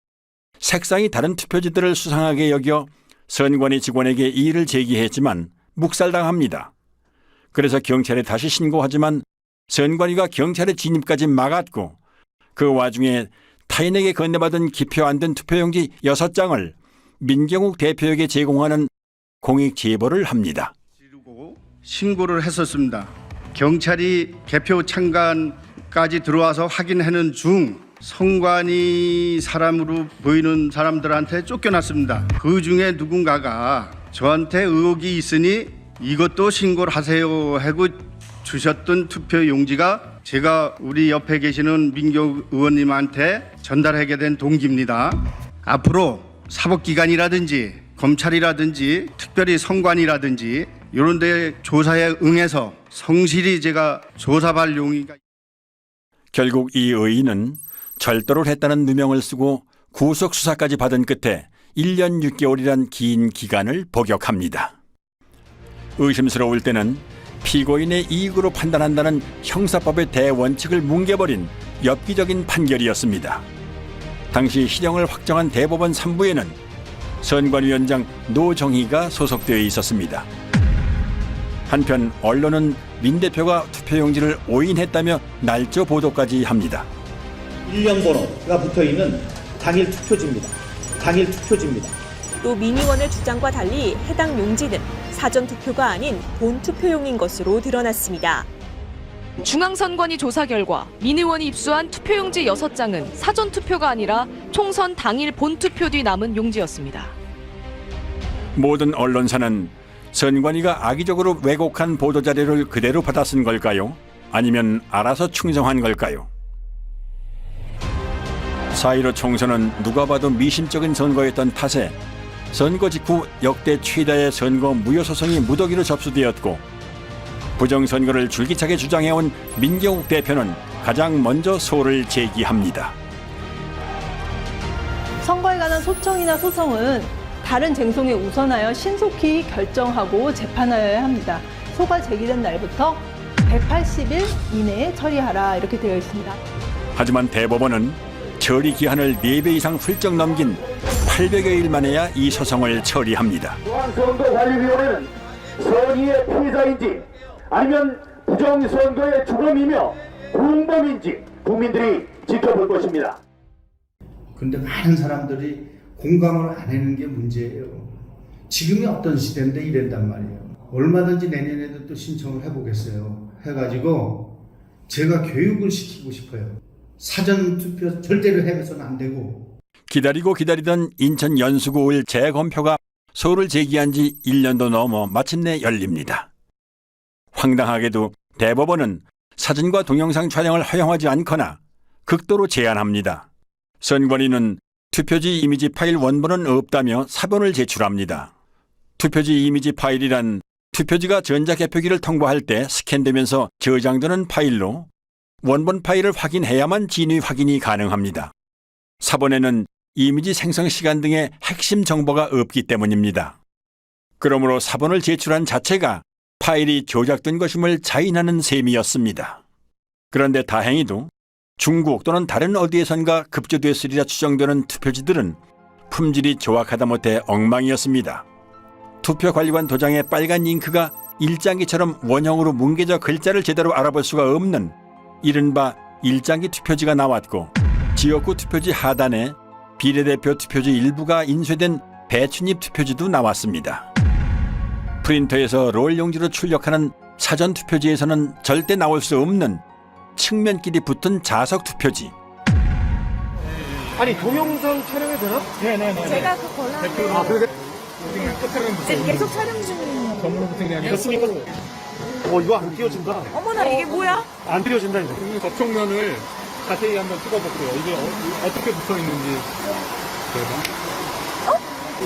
색상이 다른 투표지들을 수상하게 여겨 선관위 직원에게 이의를 제기했지만 묵살당합니다. 그래서 경찰에 다시 신고하지만 선관위가 경찰의 진입까지 막았고 그 와중에 타인에게 건네받은 기표 안 된 투표용지 6장을 민경욱 대표에게 제공하는 공익 제보를 합니다.
신고를 했었습니다. 경찰이 개표 참관까지 들어와서 확인하는 중 선관위 사람으로 보이는 사람들한테 쫓겨났습니다. 그 중에 누군가가 저한테 의혹이 있으니 이것도 신고를 하세요 하고 주셨던 투표 용지가 제가 우리 옆에 계시는 민경욱 의원님한테 전달하게 된 동기입니다. 앞으로 사법기관이라든지 검찰이라든지 특별히 선관위라든지 이런 데 조사에 응해서 성실히 제가 조사할 용의가.
결국 이 의인은 절도를 했다는 누명을 쓰고 구속 수사까지 받은 끝에 1년 6개월이란 긴 기간을 복역합니다. 의심스러울 때는 피고인의 이익으로 판단한다는 형사법의 대원칙을 뭉개버린 엽기적인 판결이었습니다. 당시 실형을 확정한 대법원 3부에는 선관위원장 노정희가 소속되어 있었습니다. 한편 언론은 민 대표가 투표용지를 오인했다며 날조 보도까지 합니다.
일련 번호가 붙어있는 당일 투표지입니다. 당일 투표지입니다.
또 민의원의 주장과 달리 해당 용지는 사전 투표가 아닌 본 투표용인 것으로 드러났습니다.
중앙선관위 조사 결과 민의원이 입수한 투표용지 6장은 사전 투표가 아니라 총선 당일 본투표 뒤 남은 용지였습니다.
모든 언론사는 선관위가 악의적으로 왜곡한 보도자료를 그대로 받아 쓴 걸까요? 아니면 알아서 충성한 걸까요? 4.15 총선은 누가 봐도 미심쩍은 선거였던 탓에 선거 직후 역대 최다의 선거 무효소송이 무더기로 접수되었고, 부정선거를 줄기차게 주장해온 민경욱 대표는 가장 먼저 소를 제기합니다.
선거에 관한 소청이나 소송은 다른 쟁송에 우선하여 신속히 결정하고 재판하여야 합니다. 소가 제기된 날부터 180일 이내에 처리하라 이렇게 되어 있습니다.
하지만 대법원은 처리 기한을 4배 이상 훌쩍 넘긴 800여일 만에야 이 소송을 처리합니다.
중앙선거관리위원회는 선의의 피해자인지 아니면 부정선거의 주범이며 공범인지 국민들이 지켜볼 것입니다.
근데 많은 사람들이 공감을 안 하는 게 문제예요. 지금이 어떤 시대인데 이랬단 말이에요. 얼마든지 내년에도 또 신청을 해보겠어요. 해가지고 제가 교육을 시키고 싶어요. 사전투표 절대로 해서는 안 되고.
기다리고 기다리던 인천 연수구 5일 재검표가 소를 제기한 지 1년도 넘어 마침내 열립니다. 황당하게도 대법원은 사진과 동영상 촬영을 허용하지 않거나 극도로 제한합니다. 선관위는 투표지 이미지 파일 원본은 없다며 사본을 제출합니다. 투표지 이미지 파일이란 투표지가 전자개표기를 통과할 때 스캔되면서 저장되는 파일로 원본 파일을 확인해야만 진위 확인이 가능합니다. 사본에는 이미지 생성 시간 등의 핵심 정보가 없기 때문입니다. 그러므로 사본을 제출한 자체가 파일이 조작된 것임을 자인하는 셈이었습니다. 그런데 다행히도 중국 또는 다른 어디에선가 급조됐으리라 추정되는 투표지들은 품질이 조악하다 못해 엉망이었습니다. 투표관리관 도장의 빨간 잉크가 일장기처럼 원형으로 뭉개져 글자를 제대로 알아볼 수가 없는 이른바 일장기 투표지가 나왔고, 지역구 투표지 하단에 비례대표 투표지 일부가 인쇄된 배춧잎 투표지도 나왔습니다. 프린터에서 롤 용지로 출력하는 사전 투표지에서는 절대 나올 수 없는 측면끼리 붙은 자석 투표지.
아니 동영상 촬영이 되나? 네네네.
제가 그 권한을
아 그래?
계속 촬영 중이에요.
됐습니까? 이거 안 띄워진다.
어머나 이게 뭐야?
안 띄워진다 이거. 접촉면을 자세히 한번 찍어볼게요. 이게 어떻게 붙어 있는지.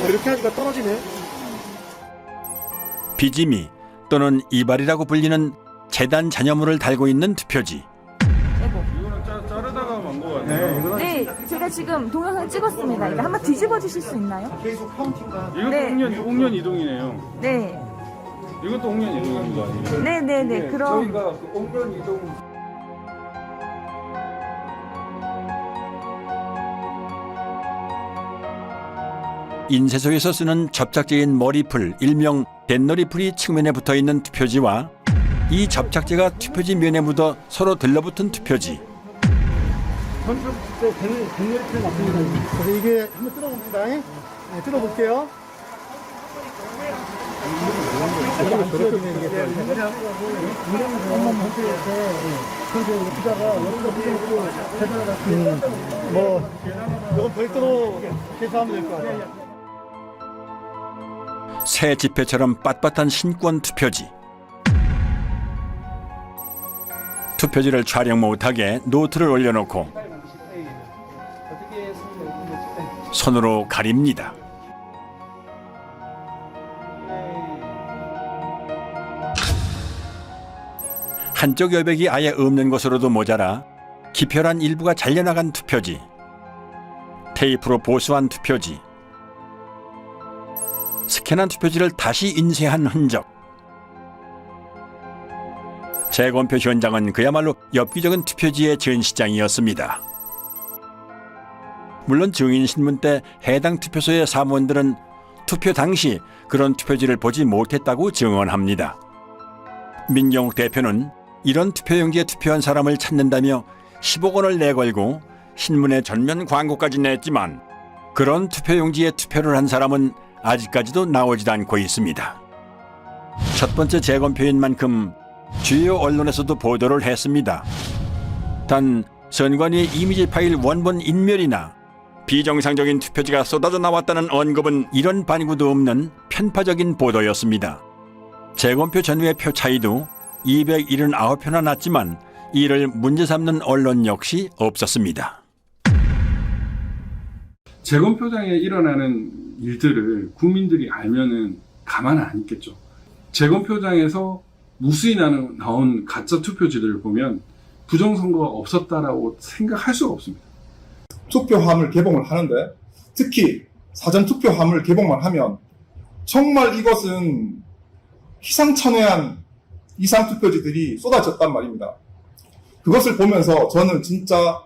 이렇게 하니까 떨어지네.
비지미 또는 이발이라고 불리는 재단 잔여물을 달고 있는 투표지.
이거는 자르다가 만 거 같아요.
네, 제가 지금 동영상 찍었습니다. 이거 한번 뒤집어 주실 수 있나요?
계속 카운팅가. 이것도
네.
홍련 이동이네요.
네.
이것도 홍련 이동인 거 아니에요?
네네네. 그럼
저희가 그 홍련 이동.
인쇄소에서 쓰는 접착제인 머리풀, 일명 댄너리풀이 측면에 붙어있는 투표지와 이 접착제가 투표지 면에 묻어 서로 들러붙은 투표지.
댄너리풀 맞습니다. 그래서 이게 한번 뜯어봅니다. 네, 뜯어볼게요. 이건 별도로 계산하면 될 것 같아요.
새 지폐처럼 빳빳한 신권 투표지. 투표지를 촬영 못하게 노트를 올려놓고 손으로 가립니다. 한쪽 여백이 아예 없는 것으로도 모자라 기표란 일부가 잘려나간 투표지, 테이프로 보수한 투표지, 스캔한 투표지를 다시 인쇄한 흔적. 재검표 현장은 그야말로 엽기적인 투표지의 전시장이었습니다. 물론 증인신문 때 해당 투표소의 사무원들은 투표 당시 그런 투표지를 보지 못했다고 증언합니다. 민경욱 대표는 이런 투표용지에 투표한 사람을 찾는다며 10억 원을 내걸고 신문에 전면 광고까지 냈지만 그런 투표용지에 투표를 한 사람은 아직까지도 나오지도 않고 있습니다. 첫 번째 재검표인 만큼 주요 언론에서도 보도를 했습니다. 단 선관위의 이미지 파일 원본 인멸이나 비정상적인 투표지가 쏟아져 나왔다는 언급은 이런 반구도 없는 편파적인 보도였습니다. 재검표 전후의 표 차이도 279표나 났지만 이를 문제 삼는 언론 역시 없었습니다.
재검표장에 일어나는 일들을 국민들이 알면은 가만 안 있겠죠. 재검표장에서 무수히 나온 가짜 투표지들을 보면 부정선거가 없었다라고 생각할 수가 없습니다.
투표함을 개봉을 하는데 특히 사전투표함을 개봉만 하면 정말 이것은 희상천외한 이상투표지들이 쏟아졌단 말입니다. 그것을 보면서 저는 진짜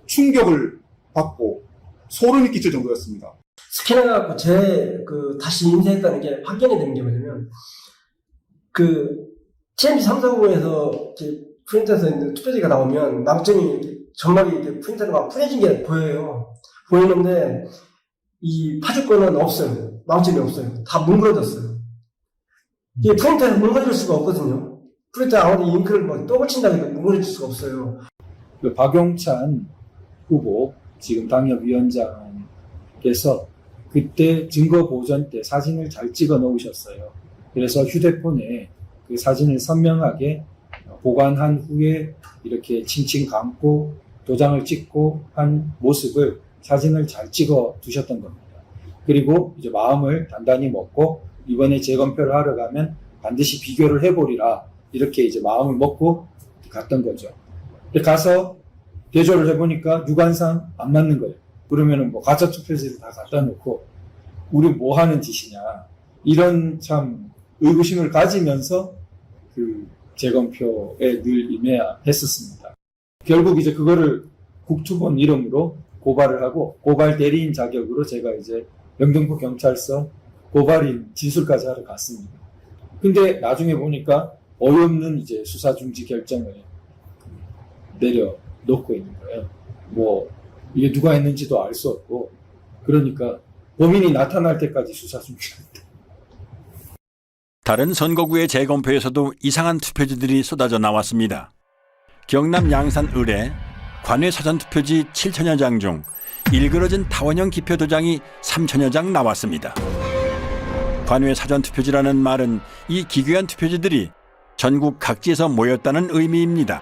충격을 받고 소름이 끼칠 정도였습니다.
스캔해갖고 다시 인쇄했다는 게 확인이 되는 게 뭐냐면, TMC 340에서 프린터에서 있는 투표지가 나오면 망점이 점막이 이렇게 프린터로 막 뿌려진 게 보여요. 보이는데, 이 파주권은 없어요. 망점이 없어요. 다 뭉그러졌어요. 이게 프린터에서 뭉그러질 수가 없거든요. 프린터 아무리 잉크를 막 또 붙인다고 해도 뭉그러질 수가 없어요.
박용찬 후보, 지금 당협위원장께서 그때 증거 보전 때 사진을 잘 찍어 놓으셨어요. 그래서 휴대폰에 그 사진을 선명하게 보관한 후에 이렇게 칭칭 감고 도장을 찍고 한 모습을 사진을 잘 찍어 두셨던 겁니다. 그리고 이제 마음을 단단히 먹고 이번에 재검표를 하러 가면 반드시 비교를 해보리라 이렇게 이제 마음을 먹고 갔던 거죠. 가서 대조를 해보니까 유관상 안 맞는 거예요. 그러면은 뭐 가짜 투표지를 다 갖다 놓고 우리 뭐 하는 짓이냐 이런 참 의구심을 가지면서 그 재검표에 늘 임해야 했었습니다. 결국 이제 그거를 국투본 이름으로 고발을 하고 고발 대리인 자격으로 제가 이제 영등포 경찰서 고발인 진술까지 하러 갔습니다. 근데 나중에 보니까 어이없는 이제 수사 중지 결정을 내려놓고 있는 거예요. 뭐 이게 누가 했는지도 알 수 없고 그러니까 범인이 나타날 때까지 수사 중지합니다.
다른 선거구의 재검표에서도 이상한 투표지들이 쏟아져 나왔습니다. 경남 양산 을에 관외 사전투표지 7천여 장 중 일그러진 타원형 기표 도장이 3천여 장 나왔습니다. 관외 사전투표지라는 말은 이 기괴한 투표지들이 전국 각지에서 모였다는 의미입니다.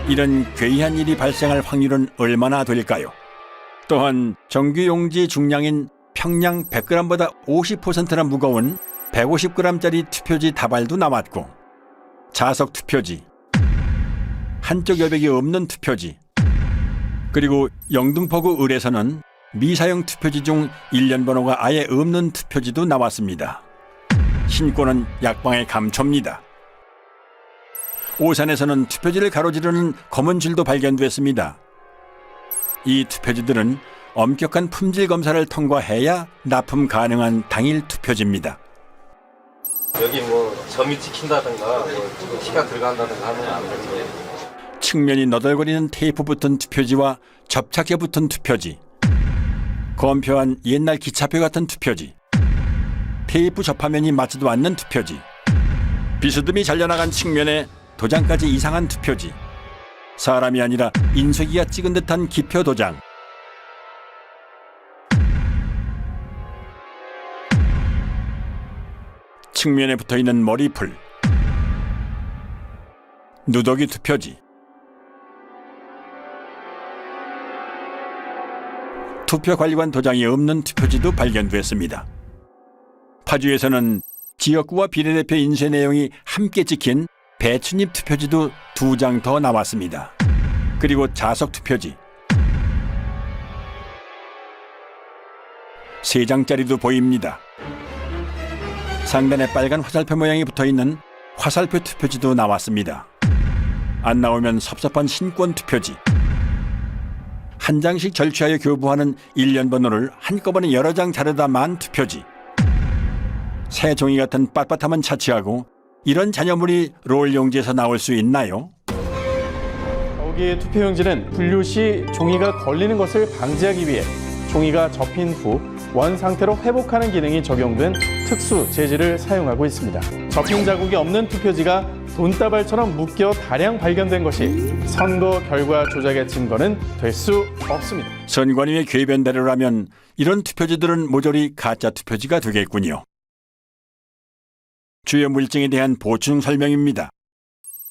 이런 괴이한 일이 발생할 확률은 얼마나 될까요? 또한 정규용지 중량인 평량 100g보다 50%나 무거운 150g짜리 투표지 다발도 나왔고 자석 투표지, 한쪽 여백이 없는 투표지, 그리고 영등포구 을에서는 미사용 투표지 중 일련 번호가 아예 없는 투표지도 나왔습니다. 신고는 약방의 감초입니다. 오산에서는 투표지를 가로지르는 검은 줄도 발견됐습니다. 이 투표지들은 엄격한 품질 검사를 통과해야 납품 가능한 당일 투표지입니다.
여기 뭐 점이 찍힌다든가 뭐 티가 들어간다든가 하면 안 되는 거예요.
측면이 너덜거리는 테이프 붙은 투표지와 접착제 붙은 투표지, 검표한 옛날 기차표 같은 투표지, 테이프 접화면이 맞지도 않는 투표지, 비스듬히 잘려나간 측면에 도장까지 이상한 투표지, 사람이 아니라 인쇄기가 찍은 듯한 기표 도장, 측면에 붙어있는 머리풀, 누더기 투표지, 투표관리관 도장이 없는 투표지도 발견됐습니다. 파주에서는 지역구와 비례대표 인쇄 내용이 함께 찍힌 배춧잎 투표지도 2장 더 나왔습니다. 그리고 자석 투표지 3장짜리도 보입니다. 상단에 빨간 화살표 모양이 붙어있는 화살표 투표지도 나왔습니다. 안 나오면 섭섭한 신권 투표지, 한 장씩 절취하여 교부하는 일련 번호를 한꺼번에 여러 장 자르다 만 투표지, 새 종이 같은 빳빳함은 차치하고 이런 잔여물이 롤 용지에서 나올 수 있나요?
여기에 투표용지는 분류 시 종이가 걸리는 것을 방지하기 위해 종이가 접힌 후 원 상태로 회복하는 기능이 적용된 특수 재질을 사용하고 있습니다. 접힌 자국이 없는 투표지가 돈다발처럼 묶여 다량 발견된 것이 선거 결과 조작의 증거는 될 수 없습니다.
선관위의 궤변대로라면 이런 투표지들은 모조리 가짜 투표지가 되겠군요. 주요 물증에 대한 보충 설명입니다.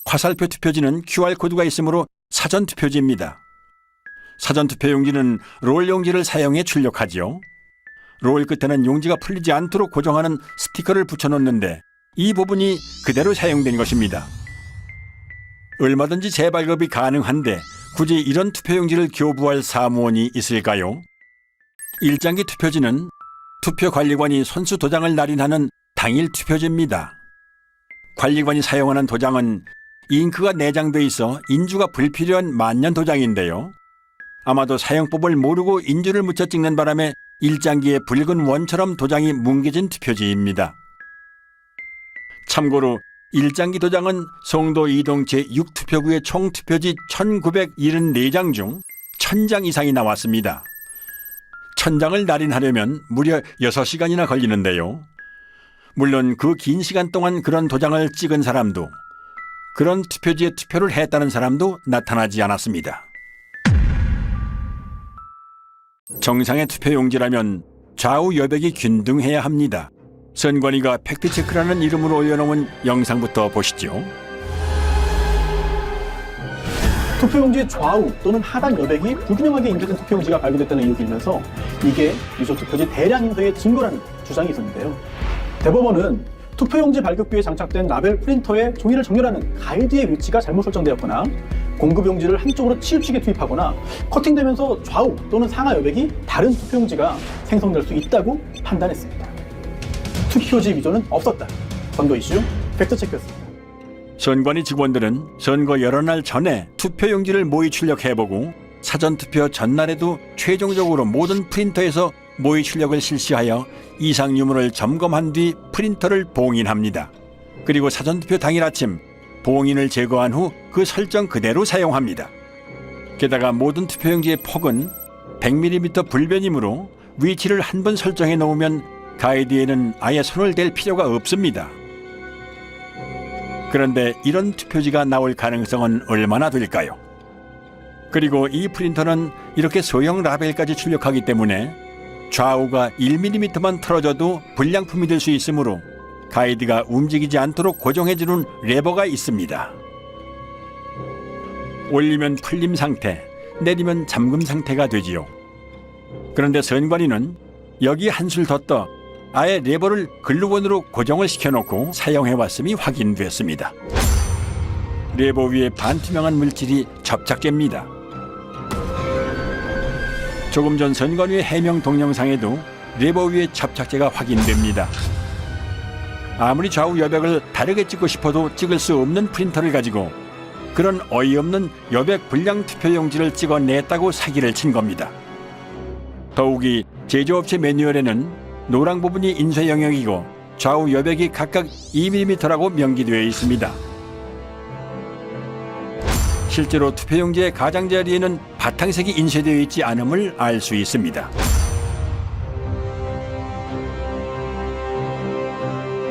화살표 투표지는 QR코드가 있으므로 사전 투표지입니다. 사전 투표용지는 롤 용지를 사용해 출력하지요. 롤 끝에는 용지가 풀리지 않도록 고정하는 스티커를 붙여놓는데 이 부분이 그대로 사용된 것입니다. 얼마든지 재발급이 가능한데 굳이 이런 투표용지를 교부할 사무원이 있을까요? 일장기 투표지는 투표관리관이 선수 도장을 날인하는 당일 투표지입니다. 관리관이 사용하는 도장은 잉크가 내장돼 있어 인주가 불필요한 만년 도장인데요. 아마도 사용법을 모르고 인주를 묻혀 찍는 바람에 일장기에 붉은 원처럼 도장이 뭉개진 투표지입니다. 참고로 일장기 도장은 송도 이동 제6투표구의 총 투표지 1974장 중 1000장 이상이 나왔습니다. 1000장을 날인하려면 무려 6시간이나 걸리는데요. 물론 그 긴 시간 동안 그런 도장을 찍은 사람도 그런 투표지에 투표를 했다는 사람도 나타나지 않았습니다. 정상의 투표용지라면 좌우 여백이 균등해야 합니다. 선관위가 팩트체크라는 이름으로 올려놓은 영상부터 보시죠.
투표용지의 좌우 또는 하단 여백이 불균형하게 인쇄된 투표용지가 발견됐다는 의혹이 일면서 이게 유조 투표지 대량 인쇄의 증거라는 주장이 있었는데요. 대법원은 투표용지 발급기에 장착된 라벨 프린터에 종이를 정렬하는 가이드의 위치가 잘못 설정되었거나 공급용지를 한쪽으로 치우치게 투입하거나 커팅되면서 좌우 또는 상하 여백이 다른 투표용지가 생성될 수 있다고 판단했습니다. 투표지 위조는 없었다. 선거 이슈 팩트체크였습니다.
선관위 직원들은 선거 여러 날 전에 투표용지를 모의 출력해보고 사전투표 전날에도 최종적으로 모든 프린터에서 모의 출력을 실시하여 이상 유무를 점검한 뒤 프린터를 봉인합니다. 그리고 사전투표 당일 아침 봉인을 제거한 후 그 설정 그대로 사용합니다. 게다가 모든 투표용지의 폭은 100mm 불변이므로 위치를 한 번 설정해 놓으면 가이드에는 아예 손을 댈 필요가 없습니다. 그런데 이런 투표지가 나올 가능성은 얼마나 될까요? 그리고 이 프린터는 이렇게 소형 라벨까지 출력하기 때문에 좌우가 1mm만 틀어져도 불량품이 될 수 있으므로 가이드가 움직이지 않도록 고정해주는 레버가 있습니다. 올리면 풀림 상태, 내리면 잠금 상태가 되지요. 그런데 선관위는 여기 한술 더 떠 아예 레버를 글루건으로 고정을 시켜놓고 사용해왔음이 확인됐습니다. 레버 위에 반투명한 물질이 접착제입니다. 조금 전 선관위의 해명 동영상에도 레버 위에 접착제가 확인됩니다. 아무리 좌우 여백을 다르게 찍고 싶어도 찍을 수 없는 프린터를 가지고 그런 어이없는 여백 불량 투표용지를 찍어냈다고 사기를 친 겁니다. 더욱이 제조업체 매뉴얼에는 노랑 부분이 인쇄 영역이고 좌우 여백이 각각 2mm라고 명기되어 있습니다. 실제로 투표용지의 가장자리에는 바탕색이 인쇄되어 있지 않음을 알 수 있습니다.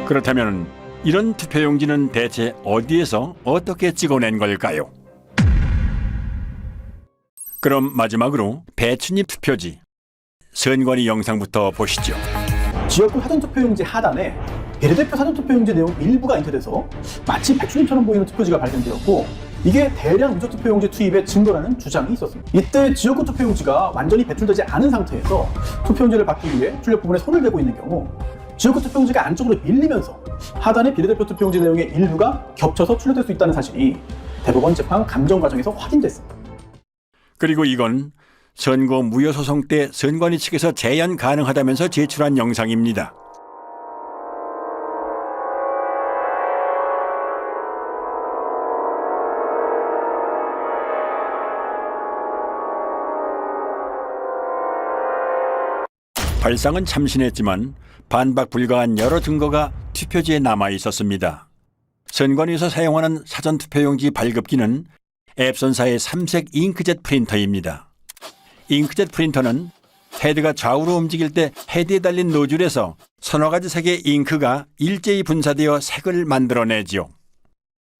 그렇다면 이런 투표용지는 대체 어디에서 어떻게 찍어낸 걸까요? 그럼 마지막으로 배춧잎 투표지 선관위 영상부터 보시죠.
지역구 사전투표용지 하단에 비례대표 사전투표용지 내용 일부가 인쇄돼서 마치 배춧잎처럼 보이는 투표지가 발견되었고 이게 대량 유조 투표용지 투입의 증거라는 주장이 있었습니다. 이때 지역구 투표용지가 완전히 배출되지 않은 상태에서 투표용지를 받기 위해 출력 부분에 손을 대고 있는 경우 지역구 투표용지가 안쪽으로 밀리면서 하단의 비례대표 투표용지 내용의 일부가 겹쳐서 출력될 수 있다는 사실이 대법원 재판 감정 과정에서 확인됐습니다.
그리고 이건 선거 무효소송 때 선관위 측에서 재연 가능하다면서 제출한 영상입니다. 발상은 참신했지만 반박 불가한 여러 증거가 투표지에 남아 있었습니다. 선관위에서 사용하는 사전투표용지 발급기는 앱손사의 3색 잉크젯 프린터입니다. 잉크젯 프린터는 헤드가 좌우로 움직일 때 헤드에 달린 노즐에서 서너 가지 색의 잉크가 일제히 분사되어 색을 만들어내지요.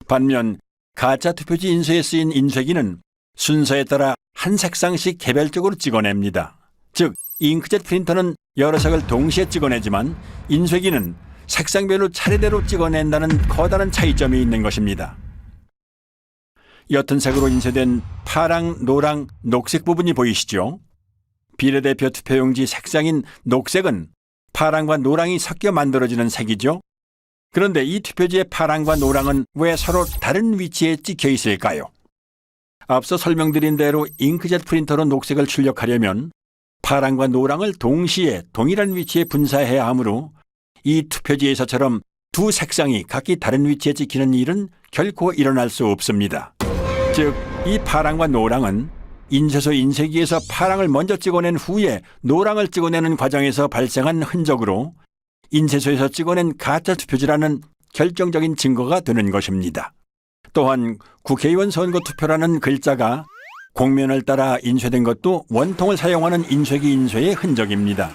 반면 가짜 투표지 인쇄에 쓰인 인쇄기는 순서에 따라 한 색상씩 개별적으로 찍어냅니다. 즉, 잉크젯 프린터는 여러 색을 동시에 찍어내지만 인쇄기는 색상별로 차례대로 찍어낸다는 커다란 차이점이 있는 것입니다. 옅은 색으로 인쇄된 파랑, 노랑, 녹색 부분이 보이시죠? 비례대표 투표용지 색상인 녹색은 파랑과 노랑이 섞여 만들어지는 색이죠. 그런데 이 투표지의 파랑과 노랑은 왜 서로 다른 위치에 찍혀 있을까요? 앞서 설명드린 대로 잉크젯 프린터로 녹색을 출력하려면 파랑과 노랑을 동시에 동일한 위치에 분사해야 하므로 이 투표지에서처럼 두 색상이 각기 다른 위치에 찍히는 일은 결코 일어날 수 없습니다. 즉, 이 파랑과 노랑은 인쇄소 인쇄기에서 파랑을 먼저 찍어낸 후에 노랑을 찍어내는 과정에서 발생한 흔적으로 인쇄소에서 찍어낸 가짜 투표지라는 결정적인 증거가 되는 것입니다. 또한 국회의원 선거 투표라는 글자가 곡면을 따라 인쇄된 것도 원통을 사용하는 인쇄기 인쇄의 흔적입니다.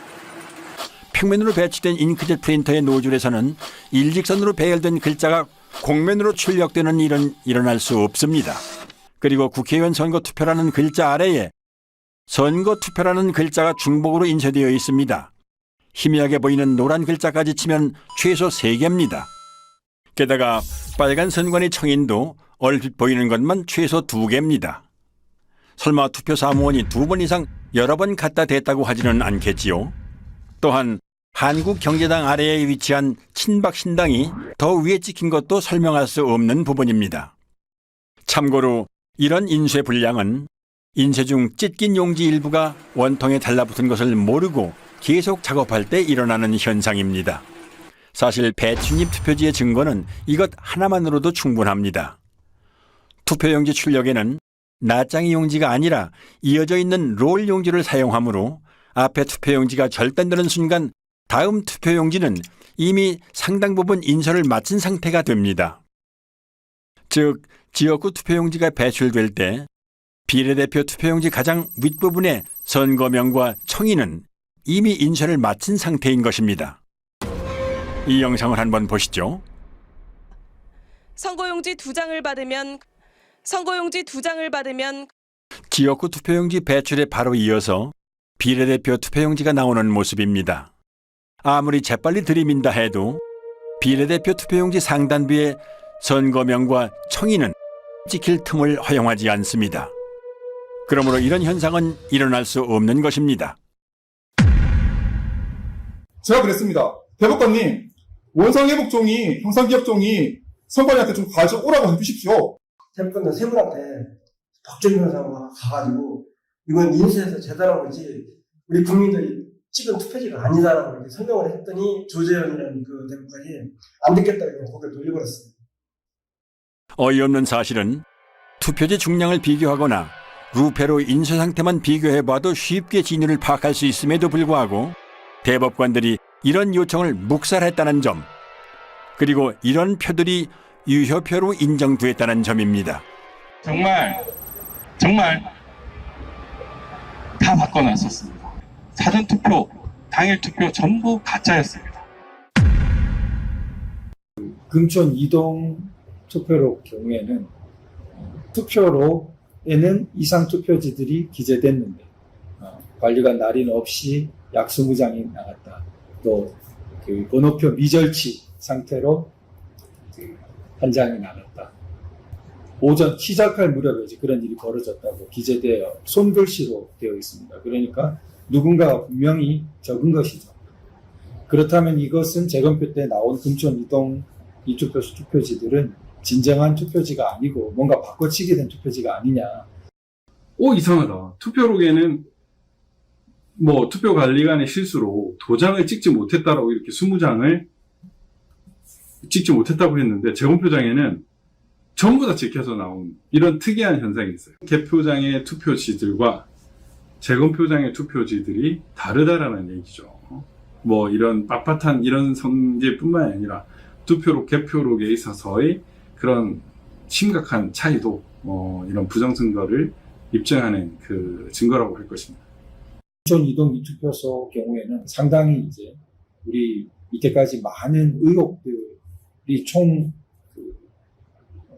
평면으로 배치된 잉크젯 프린터의 노즐에서는 일직선으로 배열된 글자가 곡면으로 출력되는 일은 일어날 수 없습니다. 그리고 국회의원 선거 투표라는 글자 아래에 선거 투표라는 글자가 중복으로 인쇄되어 있습니다. 희미하게 보이는 노란 글자까지 치면 최소 3개입니다. 게다가 빨간 선관위 청인도 얼핏 보이는 것만 최소 2개입니다. 설마 투표 사무원이 2번 이상 여러 번 갖다 댔다고 하지는 않겠지요. 또한 한국경제당 아래에 위치한 친박신당이 더 위에 찍힌 것도 설명할 수 없는 부분입니다. 참고로 이런 인쇄 분량은 인쇄 중 찢긴 용지 일부가 원통에 달라붙은 것을 모르고 계속 작업할 때 일어나는 현상입니다. 사실 배춧잎 투표지의 증거는 이것 하나만으로도 충분합니다. 투표용지 출력에는 낱장이 용지가 아니라 이어져 있는 롤 용지를 사용하므로 앞에 투표용지가 절단되는 순간 다음 투표용지는 이미 상당 부분 인쇄를 마친 상태가 됩니다. 즉, 지역구 투표용지가 배출될 때 비례대표 투표용지 가장 윗부분의 선거명과 청인은 이미 인쇄를 마친 상태인 것입니다. 이 영상을 한번 보시죠.
선거용지 2장을 받으면
지역구 투표용지 배출에 바로 이어서 비례대표 투표용지가 나오는 모습입니다. 아무리 재빨리 들이민다 해도 비례대표 투표용지 상단부에 선거명과 청인은 찍힐 틈을 허용하지 않습니다. 그러므로 이런 현상은 일어날 수 없는 것입니다.
제가 그랬습니다. 대법관님, 원상회복 종이, 형상기억 종이 선관위한테 좀 가져오라고 해주십시오.
대법관은 세 분한테 법적인 현상으로 가가지고 이건 인쇄해서 재단한 거지 우리 국민들이 찍은 투표지가 아니다라고 이렇게 설명을 했더니 조재현이라는 그 대법관이 안 듣겠다고 고개를 돌려버렸어요.
어이없는 사실은 투표지 중량을 비교하거나 루페로 인쇄 상태만 비교해봐도 쉽게 진위를 파악할 수 있음에도 불구하고 대법관들이 이런 요청을 묵살했다는 점, 그리고 이런 표들이 유효표로 인정됐다는 점입니다.
정말 다 바꿔놨었습니다. 사전투표, 당일투표 전부 가짜였습니다.
금촌 이동 투표로 경우에는 투표로에는 이상 투표지들이 기재됐는데 관리관 날인 없이 약수무장이 나갔다. 또 그 번호표 미절치 상태로 한 장이 나갔다. 오전 시작할 무렵에 이제 그런 일이 벌어졌다고 기재되어 손글씨로 되어 있습니다. 그러니까 누군가가 분명히 적은 것이죠. 그렇다면 이것은 재검표 때 나온 금촌 이동 이투표소 투표지들은 진정한 투표지가 아니고 뭔가 바꿔치기 된 투표지가 아니냐.
이상하다. 투표록에는 투표관리관의 실수로 도장을 찍지 못했다라고 이렇게 20장을 찍지 못했다고 했는데 재검표장에는 전부 다 찍혀서 나온 이런 특이한 현상이 있어요. 개표장의 투표지들과 재검표장의 투표지들이 다르다라는 얘기죠. 이런 빳빳한 이런 성질뿐만 아니라 투표록, 개표록에 있어서의 그런 심각한 차이도 이런 부정선거를 입증하는 그 증거라고 할 것입니다.
인천 이동 미투표소 경우에는 상당히 이제 우리 이때까지 많은 의혹들이 총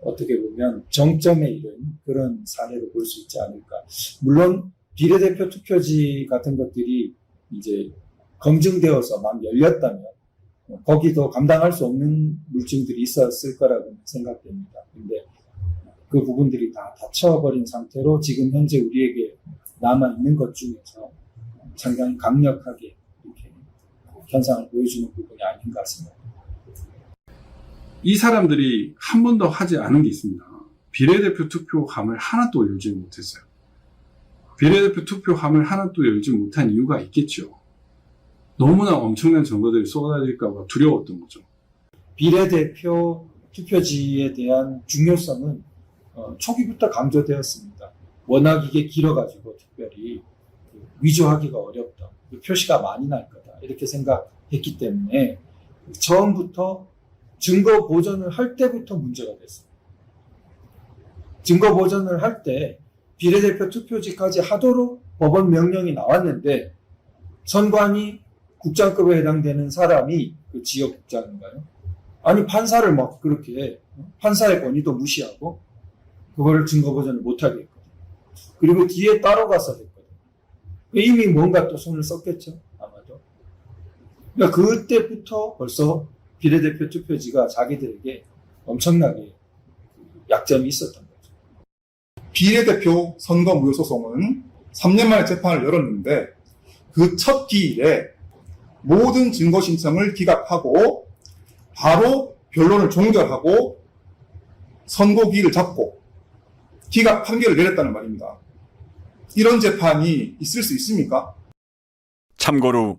어떻게 보면 정점에 이른 그런 사례로 볼 수 있지 않을까. 물론 비례대표 투표지 같은 것들이 이제 검증되어서 막 열렸다면 거기도 감당할 수 없는 물증들이 있었을 거라고 생각됩니다. 근데 그 부분들이 다 닫혀버린 상태로 지금 현재 우리에게 남아있는 것 중에서 상당히 강력하게 이렇게 현상을 보여주는 부분이 아닌가 생각합니다.
이 사람들이 한 번도 하지 않은 게 있습니다. 비례대표 투표함을 하나도 열지 못했어요. 비례대표 투표함을 하나도 열지 못한 이유가 있겠죠. 너무나 엄청난 증거들이 쏟아질까 봐 두려웠던 거죠.
비례대표 투표지에 대한 중요성은 초기부터 강조되었습니다. 워낙 이게 길어가지고 특별히 위조하기가 어렵다. 표시가 많이 날 거다. 이렇게 생각했기 때문에 처음부터 증거 보전을 할 때부터 문제가 됐어요. 증거 보전을 할 때 비례대표 투표지까지 하도록 법원 명령이 나왔는데 선관위 국장급에 해당되는 사람이 그 지역 국장인가요? 아니 판사를 막 그렇게 판사의 권위도 무시하고 그거를 증거 보전을 못하게 했거든요. 그리고 뒤에 따라가서 했거든요. 이미 뭔가 또 손을 썼겠죠. 아마도. 그러니까 그때부터 벌써 비례대표 투표지가 자기들에게 엄청나게 약점이 있었던 거죠.
비례대표 선거 무효 소송은 3년 만에 재판을 열었는데 그 첫 기일에 모든 증거 신청을 기각하고 바로 변론을 종결하고 선고기일을 잡고 기각 판결을 내렸다는 말입니다. 이런 재판이 있을 수 있습니까?
참고로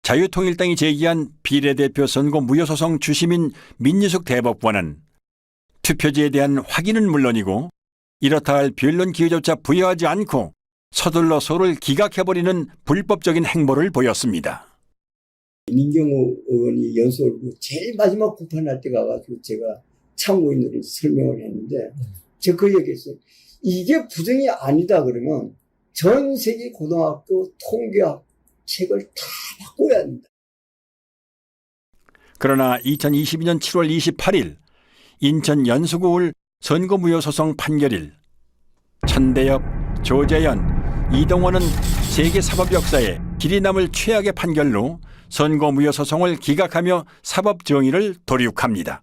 자유통일당이 제기한 비례대표 선거 무효소송 주심인 민유숙 대법관은 투표지에 대한 확인은 물론이고 이렇다 할 변론 기회조차 부여하지 않고 서둘러 소를 기각해버리는 불법적인 행보를 보였습니다.
민경호 의원이 연설로 제일 마지막 구판할 때 가가지고 제가 참고인으로 설명을 했는데 제가 그 얘기했어요. 이게 부정이 아니다 그러면 전 세계 고등학교 통계학 책을 다 바꿔야 합니다.
그러나 2022년 7월 28일 인천 연수구울 선거무효소송 판결일 천대엽, 조재현, 이동원은 세계 사법 역사에 길이 남을 최악의 판결로 선거무효소송을 기각하며 사법 정의를 도륙합니다.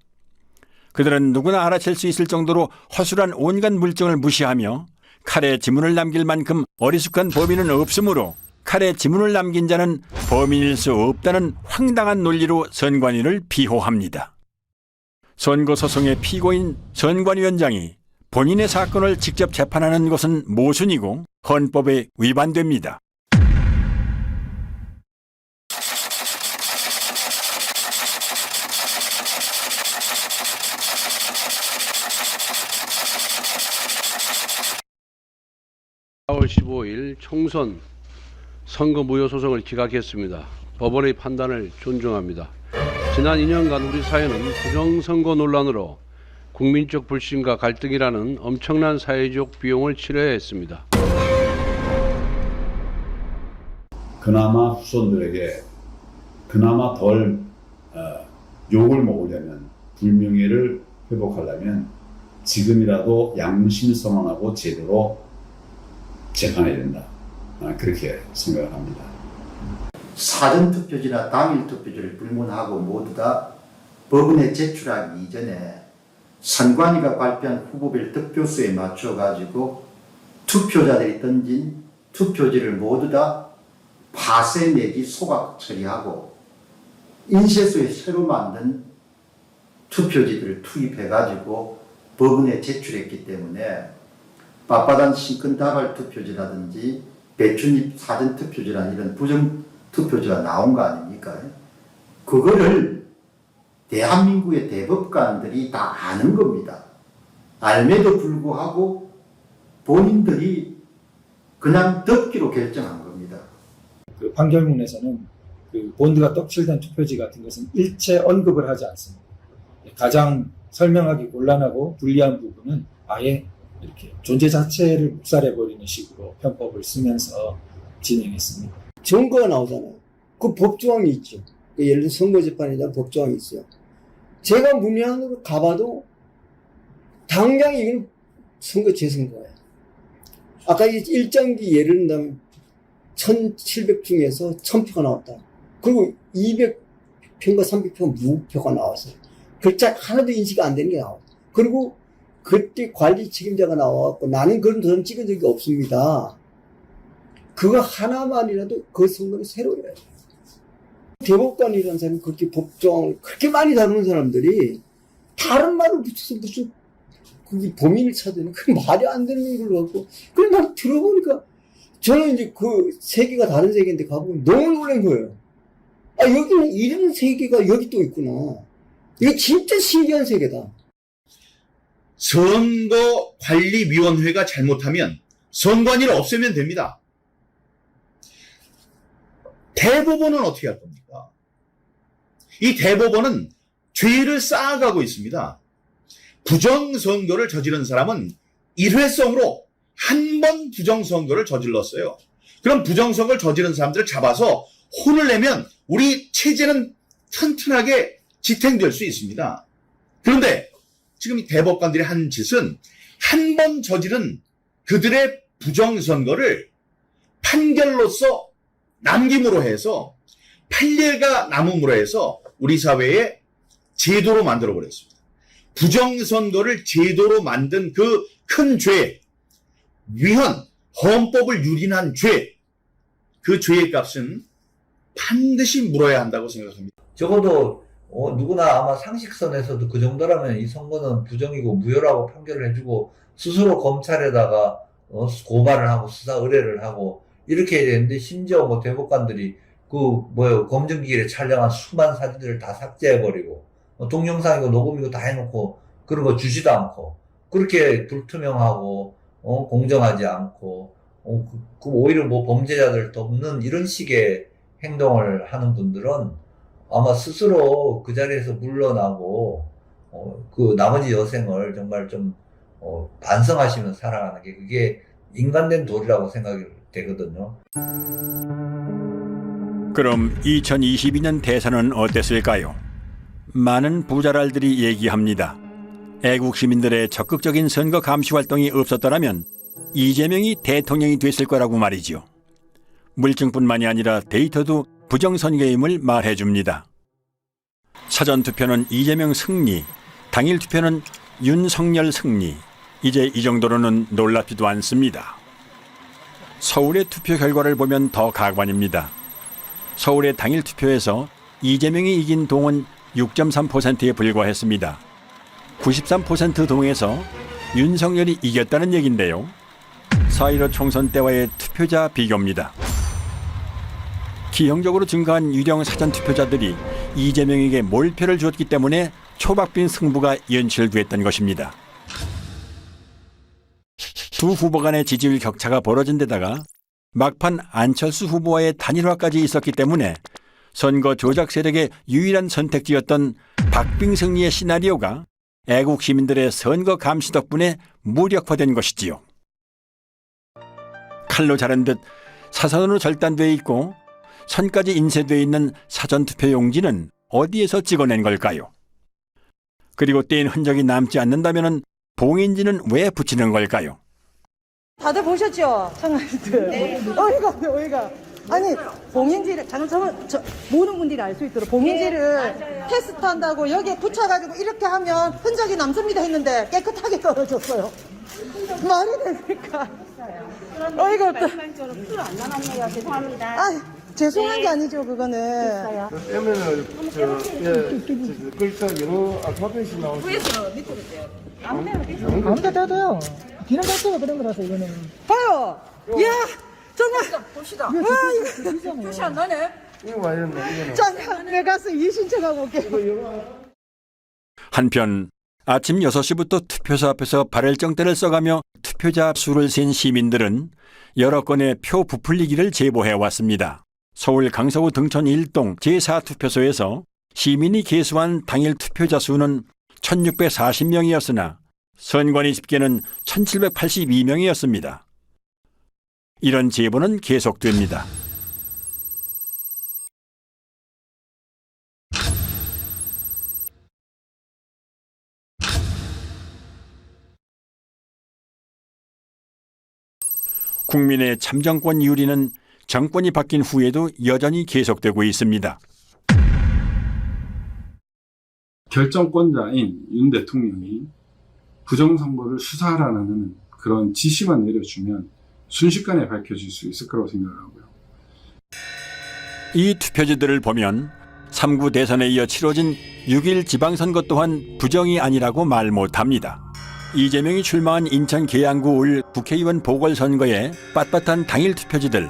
그들은 누구나 알아챌 수 있을 정도로 허술한 온갖 물증을 무시하며 칼에 지문을 남길 만큼 어리숙한 범인은 없으므로 칼에 지문을 남긴 자는 범인일 수 없다는 황당한 논리로 선관위를 비호합니다. 선거소송의 피고인 선관위원장이 본인의 사건을 직접 재판하는 것은 모순이고 헌법에 위반됩니다.
(4월 15일) 총선 선거 무효 소송을 기각했습니다. 법원의 판단을 존중합니다. 지난 2년간 우리 사회는 부정선거 논란으로 국민적 불신과 갈등이라는 엄청난 사회적 비용을 치러야 했습니다.
그나마 후손들에게 그나마 덜 욕을 먹으려면, 불명예를 회복하려면 지금이라도 양심 선언하고 제대로 재판해야 된다. 그렇게 생각을 합니다.
사전투표지나 당일투표지를 불문하고 모두 다 법원에 제출하기 이전에 선관위가 발표한 후보별 득표수에 맞춰가지고 투표자들이 던진 투표지를 모두 다 파쇄 내지 소각 처리하고 인쇄소에 새로 만든 투표지들을 투입해가지고 법원에 제출했기 때문에 빳빳한 신권다발 투표지라든지 배춧잎 사전투표지라는 이런 부정투표지가 나온 거 아닙니까? 그거를 대한민국의 대법관들이 다 아는 겁니다. 알매도 불구하고 본인들이 그냥 덮기로 결정한 겁니다.
그 판결문에서는 그 본드가 떡칠된 투표지 같은 것은 일체 언급을 하지 않습니다. 가장 설명하기 곤란하고 불리한 부분은 아예 이렇게 존재 자체를 묵살해버리는 식으로 편법을 쓰면서 진행했습니다.
증거가 나오잖아요. 그 법조항이 있죠. 예를 들어 선거재판에 대한 법조항이 있어요. 제가 문외한으로 가봐도 당장 이건 선거 재선거예요. 아까 이 일장기 예를 든다면 1700 중에서 1000표가 나왔다. 그리고 200표인가 300표 무표가 나왔어요. 글자 하나도 인식이 안 되는 게 나와요. 그리고 그때 관리 책임자가 나와갖고 나는 그런 도장 찍은 적이 없습니다. 그거 하나만이라도 그 선거는 새로 해야 돼요. 대법관이라는 사람이 그렇게 법조항을 그렇게 많이 다루는 사람들이 다른 말을 붙여서 무슨 그게 범인을 찾는 그 말이 안 되는 걸로 갖고 그래 난 들어보니까 저는 이제 그 세계가 다른 세계인데 가보면 너무 놀란 거예요. 아 여기는 이런 세계가 여기 또 있구나. 이게 진짜 신기한 세계다.
선거관리위원회가 잘못하면 선관위를 없애면 됩니다. 대법원은 어떻게 할 겁니까? 이 대법원은 죄를 쌓아가고 있습니다. 부정선거를 저지른 사람은 일회성으로 한 번 부정선거를 저질렀어요. 그럼 부정선거를 저지른 사람들을 잡아서 혼을 내면 우리 체제는 튼튼하게 지탱될 수 있습니다. 그런데 지금 이 대법관들이 한 짓은 한 번 저지른 그들의 부정선거를 판결로서 남김으로 해서 판례가 남음으로 해서 우리 사회에 제도로 만들어버렸습니다. 부정선거를 제도로 만든 그 큰 죄, 위헌, 헌법을 유린한 죄, 그 죄의 값은 반드시 물어야 한다고 생각합니다.
적어도 누구나 아마 상식선에서도 그 정도라면 이 선거는 부정이고 무효라고 판결을 해주고 스스로 검찰에다가 고발을 하고 수사 의뢰를 하고 이렇게 해야 되는데 심지어 뭐 대법관들이 검증기일에 촬영한 수많은 사진들을 다 삭제해버리고 동영상이고 녹음이고 다 해놓고 그런 거 주지도 않고 그렇게 불투명하고 공정하지 않고 오히려 뭐 범죄자들 돕는 이런 식의 행동을 하는 분들은 아마 스스로 그 자리에서 물러나고 그 나머지 여생을 정말 좀 반성하시면서 살아가는 게 그게 인간된 도리라고 생각이 되거든요.
그럼 2022년 대선은 어땠을까요? 많은 부자랄들이 얘기합니다. 애국 시민들의 적극적인 선거 감시 활동이 없었더라면 이재명이 대통령이 됐을 거라고 말이죠. 물증뿐만이 아니라 데이터도 부정선거임을 말해줍니다. 사전투표는 이재명 승리, 당일 투표는 윤석열 승리. 이제 이 정도로는 놀랍지도 않습니다. 서울의 투표 결과를 보면 더 가관입니다. 서울의 당일 투표에서 이재명이 이긴 동은 6.3%에 불과했습니다. 93% 동에서 윤석열이 이겼다는 얘긴데요. 4.15 총선 때와의 투표자 비교입니다. 기형적으로 증가한 유령 사전투표자들이 이재명에게 몰표를 주었기 때문에 초박빙 승부가 연출됐던 것입니다. 두 후보 간의 지지율 격차가 벌어진 데다가 막판 안철수 후보와의 단일화까지 있었기 때문에 선거 조작 세력의 유일한 선택지였던 박빙 승리의 시나리오가 애국 시민들의 선거 감시 덕분에 무력화된 것이지요. 칼로 자른 듯 사선으로 절단되어 있고 선까지 인쇄되어 있는 사전투표 용지는 어디에서 찍어낸 걸까요? 그리고 떼인 흔적이 남지 않는다면 봉인지는 왜 붙이는 걸까요?
다들 보셨죠? 청아들. 네. 어이가. 아니, 봉인지를, 모든 분들이 알 수 있도록 봉인지를 테스트한다고 여기에 붙여가지고 이렇게 하면 흔적이 남습니다 했는데 깨끗하게 떨어졌어요. 말이 됩니까? 어이가 없다.
안 남았네요. 죄송합니다.
죄송한 게 아니죠, 그거는.
그러면은, 글자 여러 알파벳이 나오죠. 위에서 밑으로 떼요.
아무데나 떼도요. 기능 자체가 그런 거라서 이거는. 봐요! 이야! 정말! 봅시다. 와, 이거 뜻이 안 나네? 이거 와야 이거는. 잠깐, 내가 가서 이신청하고 올게.
한편 아침 6시부터 투표소 앞에서 발열정대를 써가며 투표자 수를 센 시민들은 여러 건의 표 부풀리기를 제보해왔습니다. 서울 강서구 등촌 1동 제4투표소에서 시민이 계수한 당일 투표자 수는 1640명이었으나 선관위 집계는 1782명이었습니다. 이런 제보는 계속됩니다. 국민의 참정권 유리는 정권이 바뀐 후에도 여전히 계속되고 있습니다.
결정권자인 윤 대통령이 부정선거를 수사하라는 그런 지시만 내려주면 순식간에 밝혀질 수 있을 거라고 생각하고요.
이 투표지들을 보면 3구 대선에 이어 치러진 6.1 지방선거 또한 부정이 아니라고 말 못합니다. 이재명이 출마한 인천 계양구 을 국회의원 보궐선거의 빳빳한 당일 투표지들,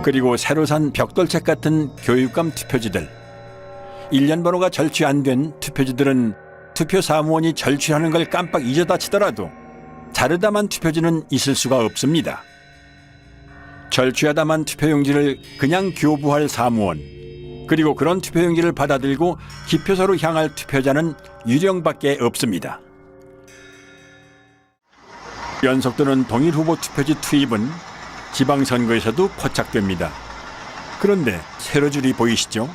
그리고 새로 산 벽돌책 같은 교육감 투표지들, 일련 번호가 절취 안 된 투표지들은 투표 사무원이 절취하는 걸 깜빡 잊어다 치더라도 자르다만 투표지는 있을 수가 없습니다. 절취하다만 투표용지를 그냥 교부할 사무원, 그리고 그런 투표용지를 받아들고 기표소로 향할 투표자는 유령밖에 없습니다. 연속되는 동일 후보 투표지 투입은 지방선거에서도 포착됩니다. 그런데 세로 줄이 보이시죠?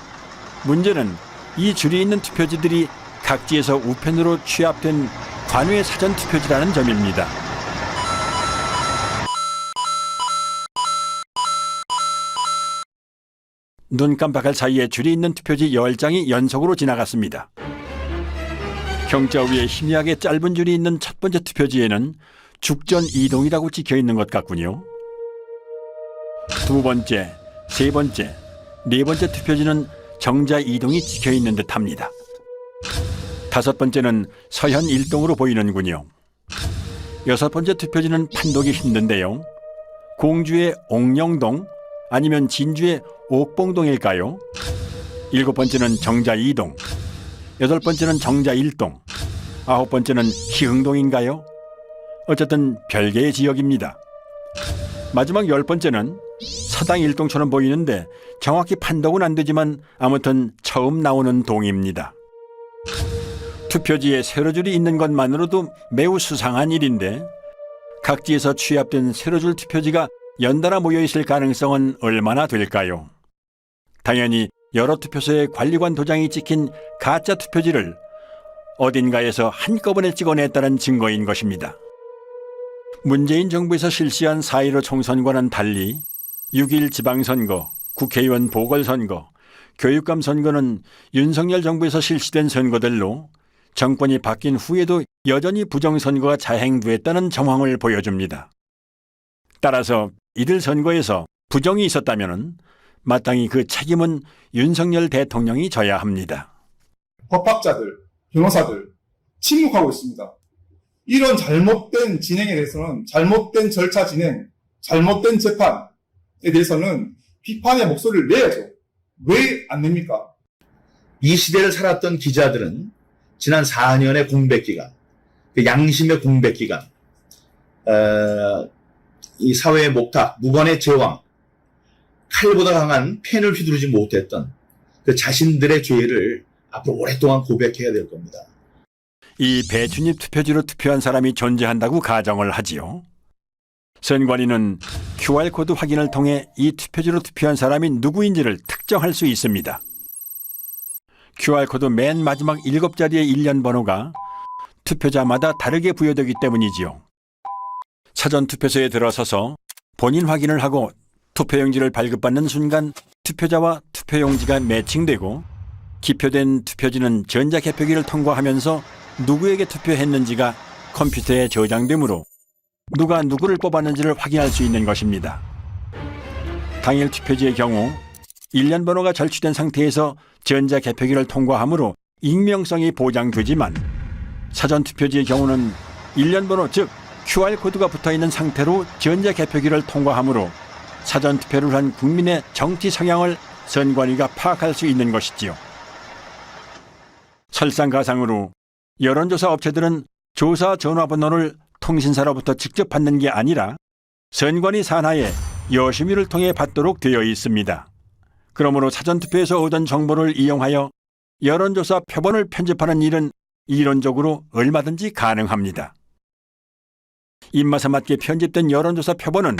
문제는 이 줄이 있는 투표지들이 각지에서 우편으로 취합된 관외 사전 투표지라는 점입니다. 눈 깜빡할 사이에 줄이 있는 투표지 10장이 연속으로 지나갔습니다. 경자 위에 희미하게 짧은 줄이 있는 첫 번째 투표지에는 죽전 이동이라고 찍혀 있는 것 같군요. 두 번째, 세 번째, 네 번째 투표지는 정자 이동이 찍혀 있는 듯합니다. 다섯 번째는 서현 일동으로 보이는군요. 여섯 번째 투표지는 판독이 힘든데요. 공주의 옥령동 아니면 진주의 옥봉동일까요? 일곱 번째는 정자 2동, 여덟 번째는 정자 1동, 아홉 번째는 희흥동인가요? 어쨌든 별개의 지역입니다. 마지막 열 번째는 사당 1동처럼 보이는데 정확히 판독은 안 되지만 아무튼 처음 나오는 동입니다. 투표지에 세로줄이 있는 것만으로도 매우 수상한 일인데 각지에서 취합된 세로줄 투표지가 연달아 모여있을 가능성은 얼마나 될까요? 당연히 여러 투표소에 관리관 도장이 찍힌 가짜 투표지를 어딘가에서 한꺼번에 찍어냈다는 증거인 것입니다. 문재인 정부에서 실시한 4.15 총선과는 달리 6.1 지방선거, 국회의원 보궐선거, 교육감 선거는 윤석열 정부에서 실시된 선거들로 정권이 바뀐 후에도 여전히 부정선거가 자행됐다는 정황을 보여줍니다. 따라서 이들 선거에서 부정이 있었다면 마땅히 그 책임은 윤석열 대통령이 져야 합니다.
법학자들, 변호사들 침묵하고 있습니다. 이런 잘못된 진행에 대해서는 잘못된 절차 진행, 잘못된 재판에 대해서는 비판의 목소리를 내야죠. 왜 안 냅니까?
이 시대를 살았던 기자들은 지난 4년의 공백기간, 양심의 공백기간, 이 사회의 목탁, 무관의 제왕, 칼보다 강한 펜을 휘두르지 못했던 그 자신들의 죄를 앞으로 오랫동안 고백해야 될 겁니다.
이 배춧잎 투표지로 투표한 사람이 존재한다고 가정을 하지요. 선관위는 QR코드 확인을 통해 이 투표지로 투표한 사람이 누구인지를 특정할 수 있습니다. QR코드 맨 마지막 7자리의 일련 번호가 투표자마다 다르게 부여되기 때문이지요. 사전투표소에 들어서서 본인 확인을 하고 투표용지를 발급받는 순간 투표자와 투표용지가 매칭되고 기표된 투표지는 전자개표기를 통과하면서 누구에게 투표했는지가 컴퓨터에 저장되므로 누가 누구를 뽑았는지를 확인할 수 있는 것입니다. 당일 투표지의 경우 일련 번호가 절취된 상태에서 전자개표기를 통과하므로 익명성이 보장되지만 사전투표지의 경우는 일련 번호 즉 QR코드가 붙어있는 상태로 전자개표기를 통과하므로 사전투표를 한 국민의 정치 성향을 선관위가 파악할 수 있는 것이지요. 설상가상으로 여론조사 업체들은 조사 전화번호를 통신사로부터 직접 받는 게 아니라 선관위 산하에 여심위를 통해 받도록 되어 있습니다. 그러므로 사전투표에서 얻은 정보를 이용하여 여론조사 표본을 편집하는 일은 이론적으로 얼마든지 가능합니다. 입맛에 맞게 편집된 여론조사 표본은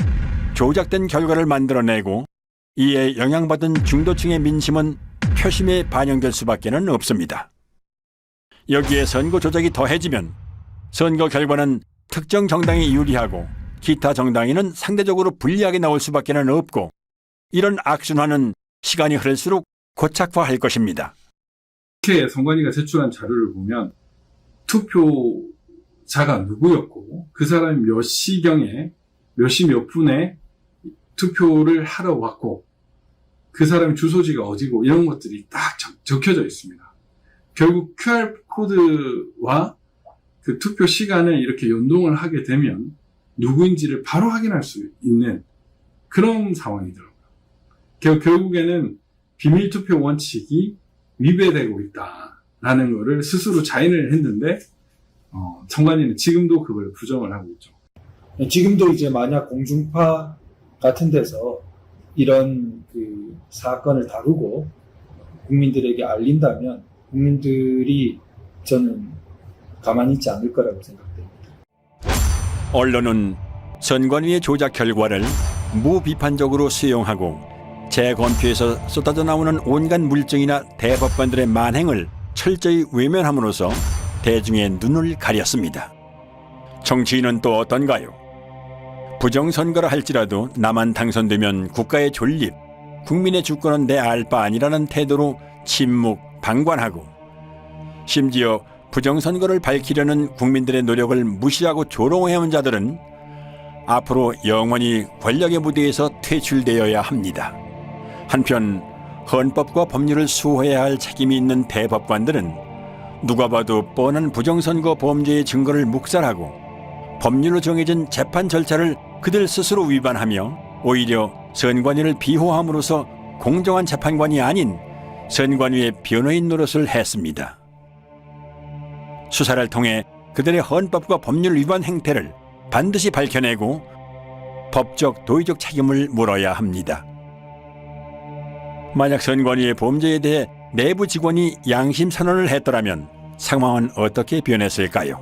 조작된 결과를 만들어내고 이에 영향받은 중도층의 민심은 표심에 반영될 수밖에는 없습니다. 여기에 선거 조작이 더해지면 선거 결과는 특정 정당이 유리하고 기타 정당에는 상대적으로 불리하게 나올 수밖에는 없고 이런 악순환은 시간이 흐를수록 고착화할 것입니다.
이렇게 선관위가 제출한 자료를 보면 투표자가 누구였고 그 사람이 몇 시경에 몇 시 몇 분에 투표를 하러 왔고 그 사람의 주소지가 어디고 이런 것들이 딱 적혀져 있습니다. 결국 QR코드와 그 투표 시간을 이렇게 연동을 하게 되면 누구인지를 바로 확인할 수 있는 그런 상황이더라고요. 결국에는 비밀투표 원칙이 위배되고 있다라는 거를 스스로 자인을 했는데 선관위는 지금도 그걸 부정을 하고 있죠.
지금도 이제 만약 공중파 같은 데서 이런 그 사건을 다루고 국민들에게 알린다면 국민들이 저는 가만히 있지 않을 거라고 생각됩니다.
언론은 선관위의 조작 결과를 무비판적으로 수용하고 재검표에서 쏟아져 나오는 온갖 물증이나 대법관들의 만행을 철저히 외면함으로써 대중의 눈을 가렸습니다. 정치인은 또 어떤가요? 부정선거라 할지라도 나만 당선되면 국가의 존립, 국민의 주권은 내 알 바 아니라는 태도로 침묵, 방관하고 심지어 부정선거를 밝히려는 국민들의 노력을 무시하고 조롱해온 자들은 앞으로 영원히 권력의 무대에서 퇴출되어야 합니다. 한편 헌법과 법률을 수호해야 할 책임이 있는 대법관들은 누가 봐도 뻔한 부정선거 범죄의 증거를 묵살하고 법률로 정해진 재판 절차를 그들 스스로 위반하며 오히려 선관위를 비호함으로써 공정한 재판관이 아닌 선관위의 변호인 노릇을 했습니다. 수사를 통해 그들의 헌법과 법률 위반 행태를 반드시 밝혀내고 법적, 도의적 책임을 물어야 합니다. 만약 선관위의 범죄에 대해 내부 직원이 양심 선언을 했더라면 상황은 어떻게 변했을까요?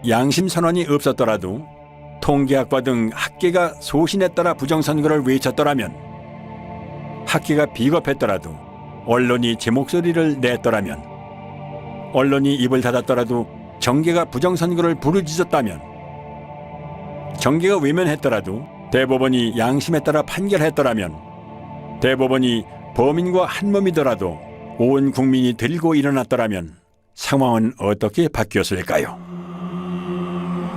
양심 선언이 없었더라도 통계학과 등 학계가 소신에 따라 부정선거를 외쳤더라면, 학계가 비겁했더라도 언론이 제 목소리를 냈더라면, 언론이 입을 닫았더라도 정계가 부정선거를 부르짖었다면, 정계가 외면했더라도 대법원이 양심에 따라 판결했더라면, 대법원이 범인과 한몸이더라도 온 국민이 들고 일어났더라면 상황은 어떻게 바뀌었을까요?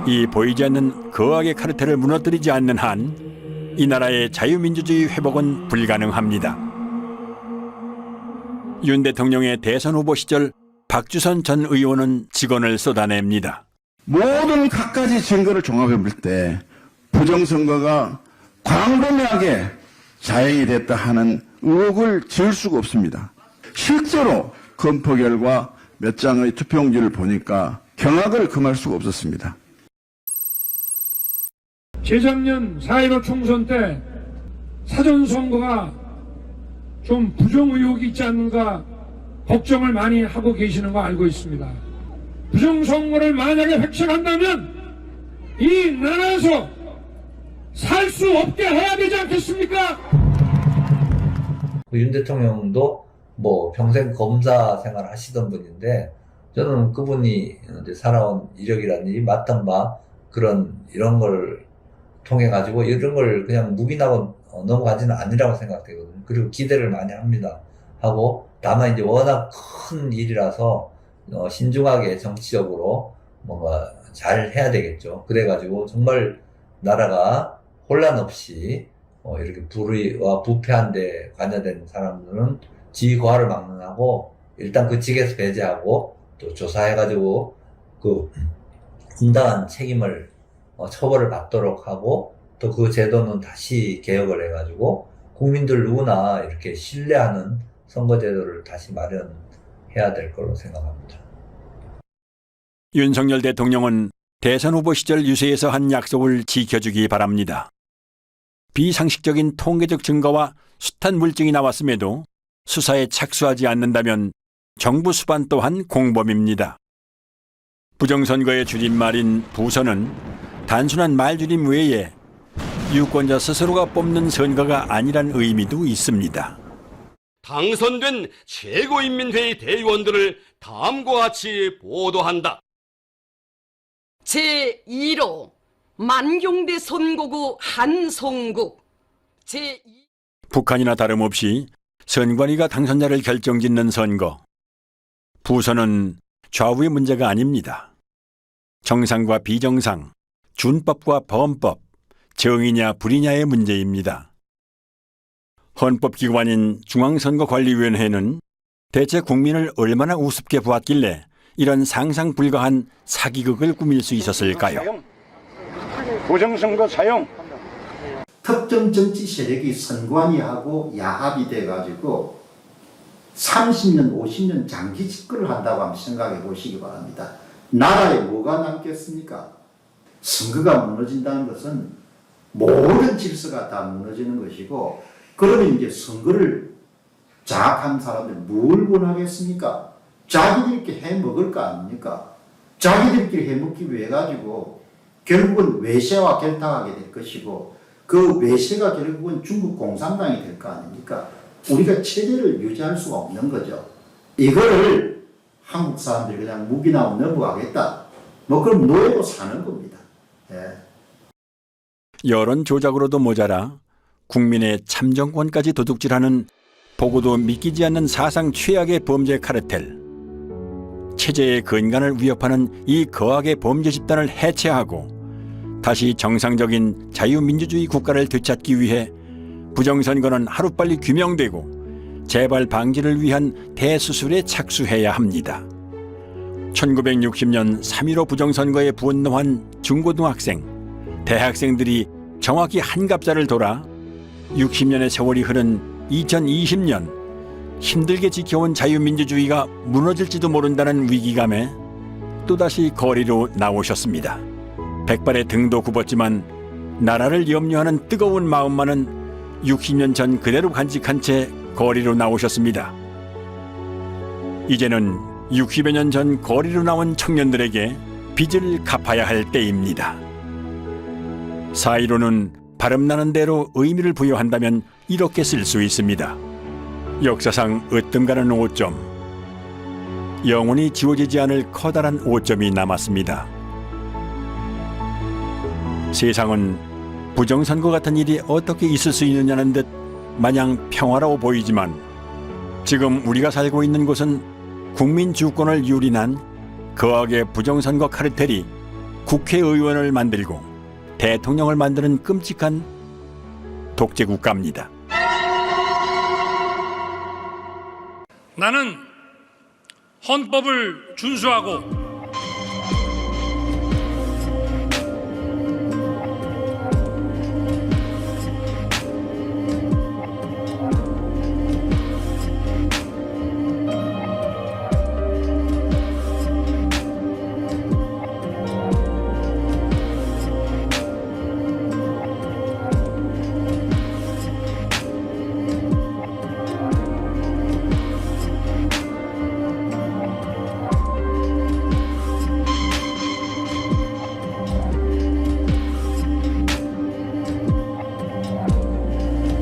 이 보이지 않는 거악의 카르텔을 무너뜨리지 않는 한 이 나라의 자유민주주의 회복은 불가능합니다. 윤 대통령의 대선 후보 시절 박주선 전 의원은 직언을 쏟아냅니다.
모든 갖가지 증거를 종합해 볼 때 부정선거가 광범위하게 자행이 됐다 하는 의혹을 지을 수가 없습니다. 실제로 검토 결과 몇 장의 투표용지를 보니까 경악을 금할 수가 없었습니다.
재작년 4.15 총선 때 사전선거가 좀 부정 의혹이 있지 않는가 걱정을 많이 하고 계시는 거 알고 있습니다. 부정선거를 만약에 획책한다면 이 나라에서 살 수 없게 해야 되지 않겠습니까?
윤 대통령도 뭐 평생 검사 생활을 하시던 분인데 저는 그분이 이제 살아온 이력이라든지 맡은 바 이런 걸 통해 가지고 이런 걸 그냥 묵인하고 넘어가지는 않으라고 생각되거든요. 그리고 기대를 많이 합니다. 하고 다만 이제 워낙 큰 일이라서 신중하게 정치적으로 뭔가 잘 해야 되겠죠. 그래가지고 정말 나라가 혼란 없이 이렇게 불의와 부패한 데 관여된 사람들은 지위 고하를 막론하고 일단 그 직에서 배제하고 또 조사해가지고 그 응당한 책임을 처벌을 받도록 하고 또 그 제도는 다시 개혁을 해가지고 국민들 누구나 이렇게 신뢰하는 선거제도를 다시 마련해야 될 걸로 생각합니다.
윤석열 대통령은 대선 후보 시절 유세에서 한 약속을 지켜주기 바랍니다. 비상식적인 통계적 증거와 숱한 물증이 나왔음에도 수사에 착수하지 않는다면 정부 수반 또한 공범입니다. 부정선거의 줄임말인 부선은 단순한 말줄임 외에 유권자 스스로가 뽑는 선거가 아니란 의미도 있습니다.
당선된 최고인민회의 대의원들을 다음과 같이 보도한다.
제2로 만경대 선거구 한송국
북한이나 다름없이 선관위가 당선자를 결정짓는 선거. 부선은 좌우의 문제가 아닙니다. 정상과 비정상, 준법과 범법, 정의냐 불의냐의 문제입니다. 헌법기관인 중앙선거관리위원회는 대체 국민을 얼마나 우습게 보았길래 이런 상상 불가한 사기극을 꾸밀 수 있었을까요?
부정선거 사용.
특정 정치 세력이 선관위하고 야합이 돼가지고 30년, 50년 장기 집권을 한다고 한번 생각해 보시기 바랍니다. 나라에 뭐가 남겠습니까? 선거가 무너진다는 것은 모든 질서가 다 무너지는 것이고, 그러면 이제 선거를 장악한 사람들 뭘 원하겠습니까? 자기들끼리 해먹을 거 아닙니까? 자기들끼리 해먹기 위해 가지고 결국은 외세와 결탁하게 될 것이고, 그 외세가 결국은 중국 공산당이 될 거 아닙니까? 우리가 체제를 유지할 수가 없는 거죠. 이거를 한국 사람들이 그냥 무기나 넘어가겠다. 뭐 그럼 노예로 사는 겁니다. 예.
여론 조작으로도 모자라 국민의 참정권까지 도둑질하는 보고도 믿기지 않는 사상 최악의 범죄 카르텔. 체제의 근간을 위협하는 이 거악의 범죄 집단을 해체하고 다시 정상적인 자유민주주의 국가를 되찾기 위해 부정선거는 하루빨리 규명되고 재발 방지를 위한 대수술에 착수해야 합니다. 1960년 3.15 부정선거에 분노한 중고등학생, 대학생들이 정확히 한갑자를 돌아 60년의 세월이 흐른 2020년 힘들게 지켜온 자유민주주의가 무너질지도 모른다는 위기감에 또다시 거리로 나오셨습니다. 백발의 등도 굽었지만 나라를 염려하는 뜨거운 마음만은 60년 전 그대로 간직한 채 거리로 나오셨습니다. 이제는 60여 년 전 거리로 나온 청년들에게 빚을 갚아야 할 때입니다. 4.15는 발음나는 대로 의미를 부여한다면 이렇게 쓸 수 있습니다. 역사상 으뜸가는 오점, 영원히 지워지지 않을 커다란 오점이 남았습니다. 세상은 부정선거 같은 일이 어떻게 있을 수 있느냐는 듯 마냥 평화로워 보이지만 지금 우리가 살고 있는 곳은 국민 주권을 유린한 거악의 부정선거 카르텔이 국회의원을 만들고 대통령을 만드는 끔찍한 독재 국가입니다.
나는 헌법을 준수하고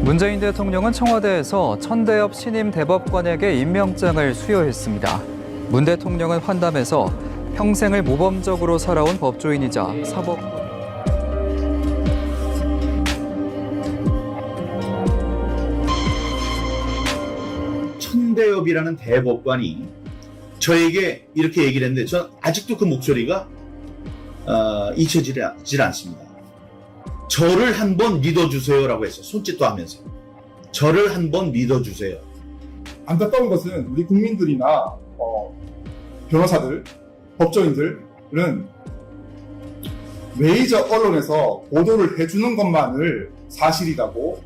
문재인 대통령은 청와대에서 천대엽 신임 대법관에게 임명장을 수여했습니다. 문 대통령은 환담에서 평생을 모범적으로 살아온 법조인이자 사법
천대엽이라는 대법관이 저에게 이렇게 얘기를 했는데 전 아직도 그 목소리가 잊혀지질 않습니다. 저를 한번 믿어주세요라고 했어요. 손짓도 하면서. 저를 한번 믿어주세요.
안타까운 것은 우리 국민들이나 변호사들, 법조인들은 메이저 언론에서 보도를 해주는 것만을 사실이라고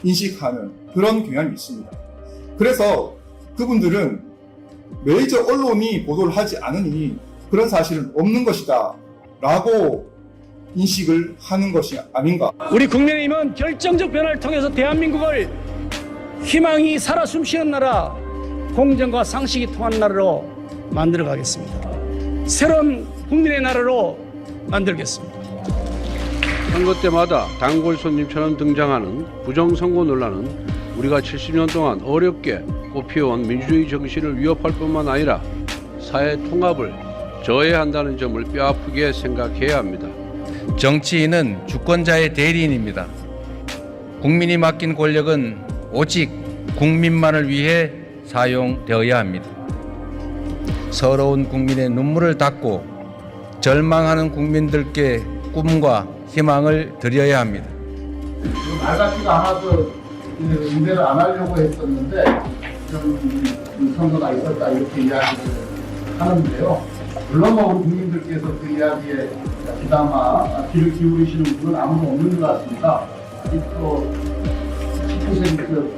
인식하는 그런 경향이 있습니다. 그래서 그분들은 메이저 언론이 보도를 하지 않으니 그런 사실은 없는 것이다 라고 인식을 하는 것이 아닌가.
우리 국민의힘은 결정적 변화를 통해서 대한민국을 희망이 살아 숨쉬는 나라, 공정과 상식이 통한 나라로 만들어 가겠습니다. 새로운 국민의 나라로 만들겠습니다.
선거 때마다 단골 손님처럼 등장하는 부정선거 논란은 우리가 70년 동안 어렵게 꽃피워온 민주주의 정신을 위협할 뿐만 아니라 사회 통합을 저해한다는 점을 뼈아프게 생각해야 합니다.
정치인은 주권자의 대리인입니다. 국민이 맡긴 권력은 오직 국민만을 위해 사용되어야 합니다. 서러운 국민의 눈물을 닦고 절망하는 국민들께 꿈과 희망을 드려야 합니다.
말 같지가 않아서 응대를 안 하려고 했었는데 좀 선거가 있었다 이렇게 이야기를 하는데요. 물론 우리 국민들께서 그 이야기에 그나마 귀를 기울이시는 분은 아무도 없는 것 같습니다. 또 10%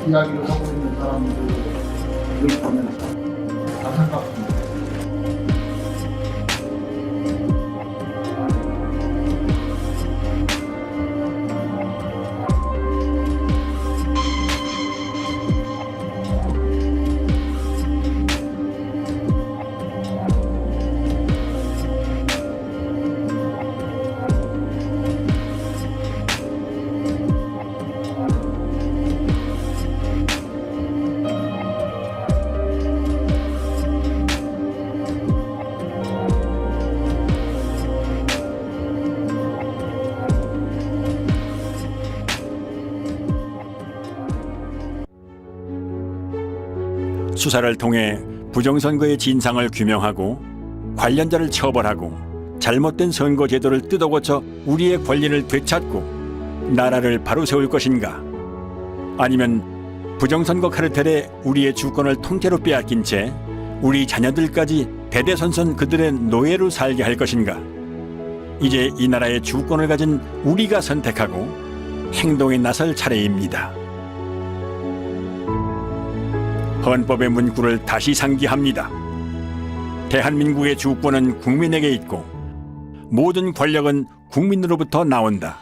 이야기를 하고 있는 사람들을 보면서 안타깝습니다.
수사를 통해 부정선거의 진상을 규명하고 관련자를 처벌하고 잘못된 선거 제도를 뜯어고쳐 우리의 권리를 되찾고 나라를 바로 세울 것인가? 아니면 부정선거 카르텔에 우리의 주권을 통째로 빼앗긴 채 우리 자녀들까지 대대손손 그들의 노예로 살게 할 것인가? 이제 이 나라의 주권을 가진 우리가 선택하고 행동에 나설 차례입니다. 헌법의 문구를 다시 상기합니다. 대한민국의 주권은 국민에게 있고 모든 권력은 국민으로부터 나온다.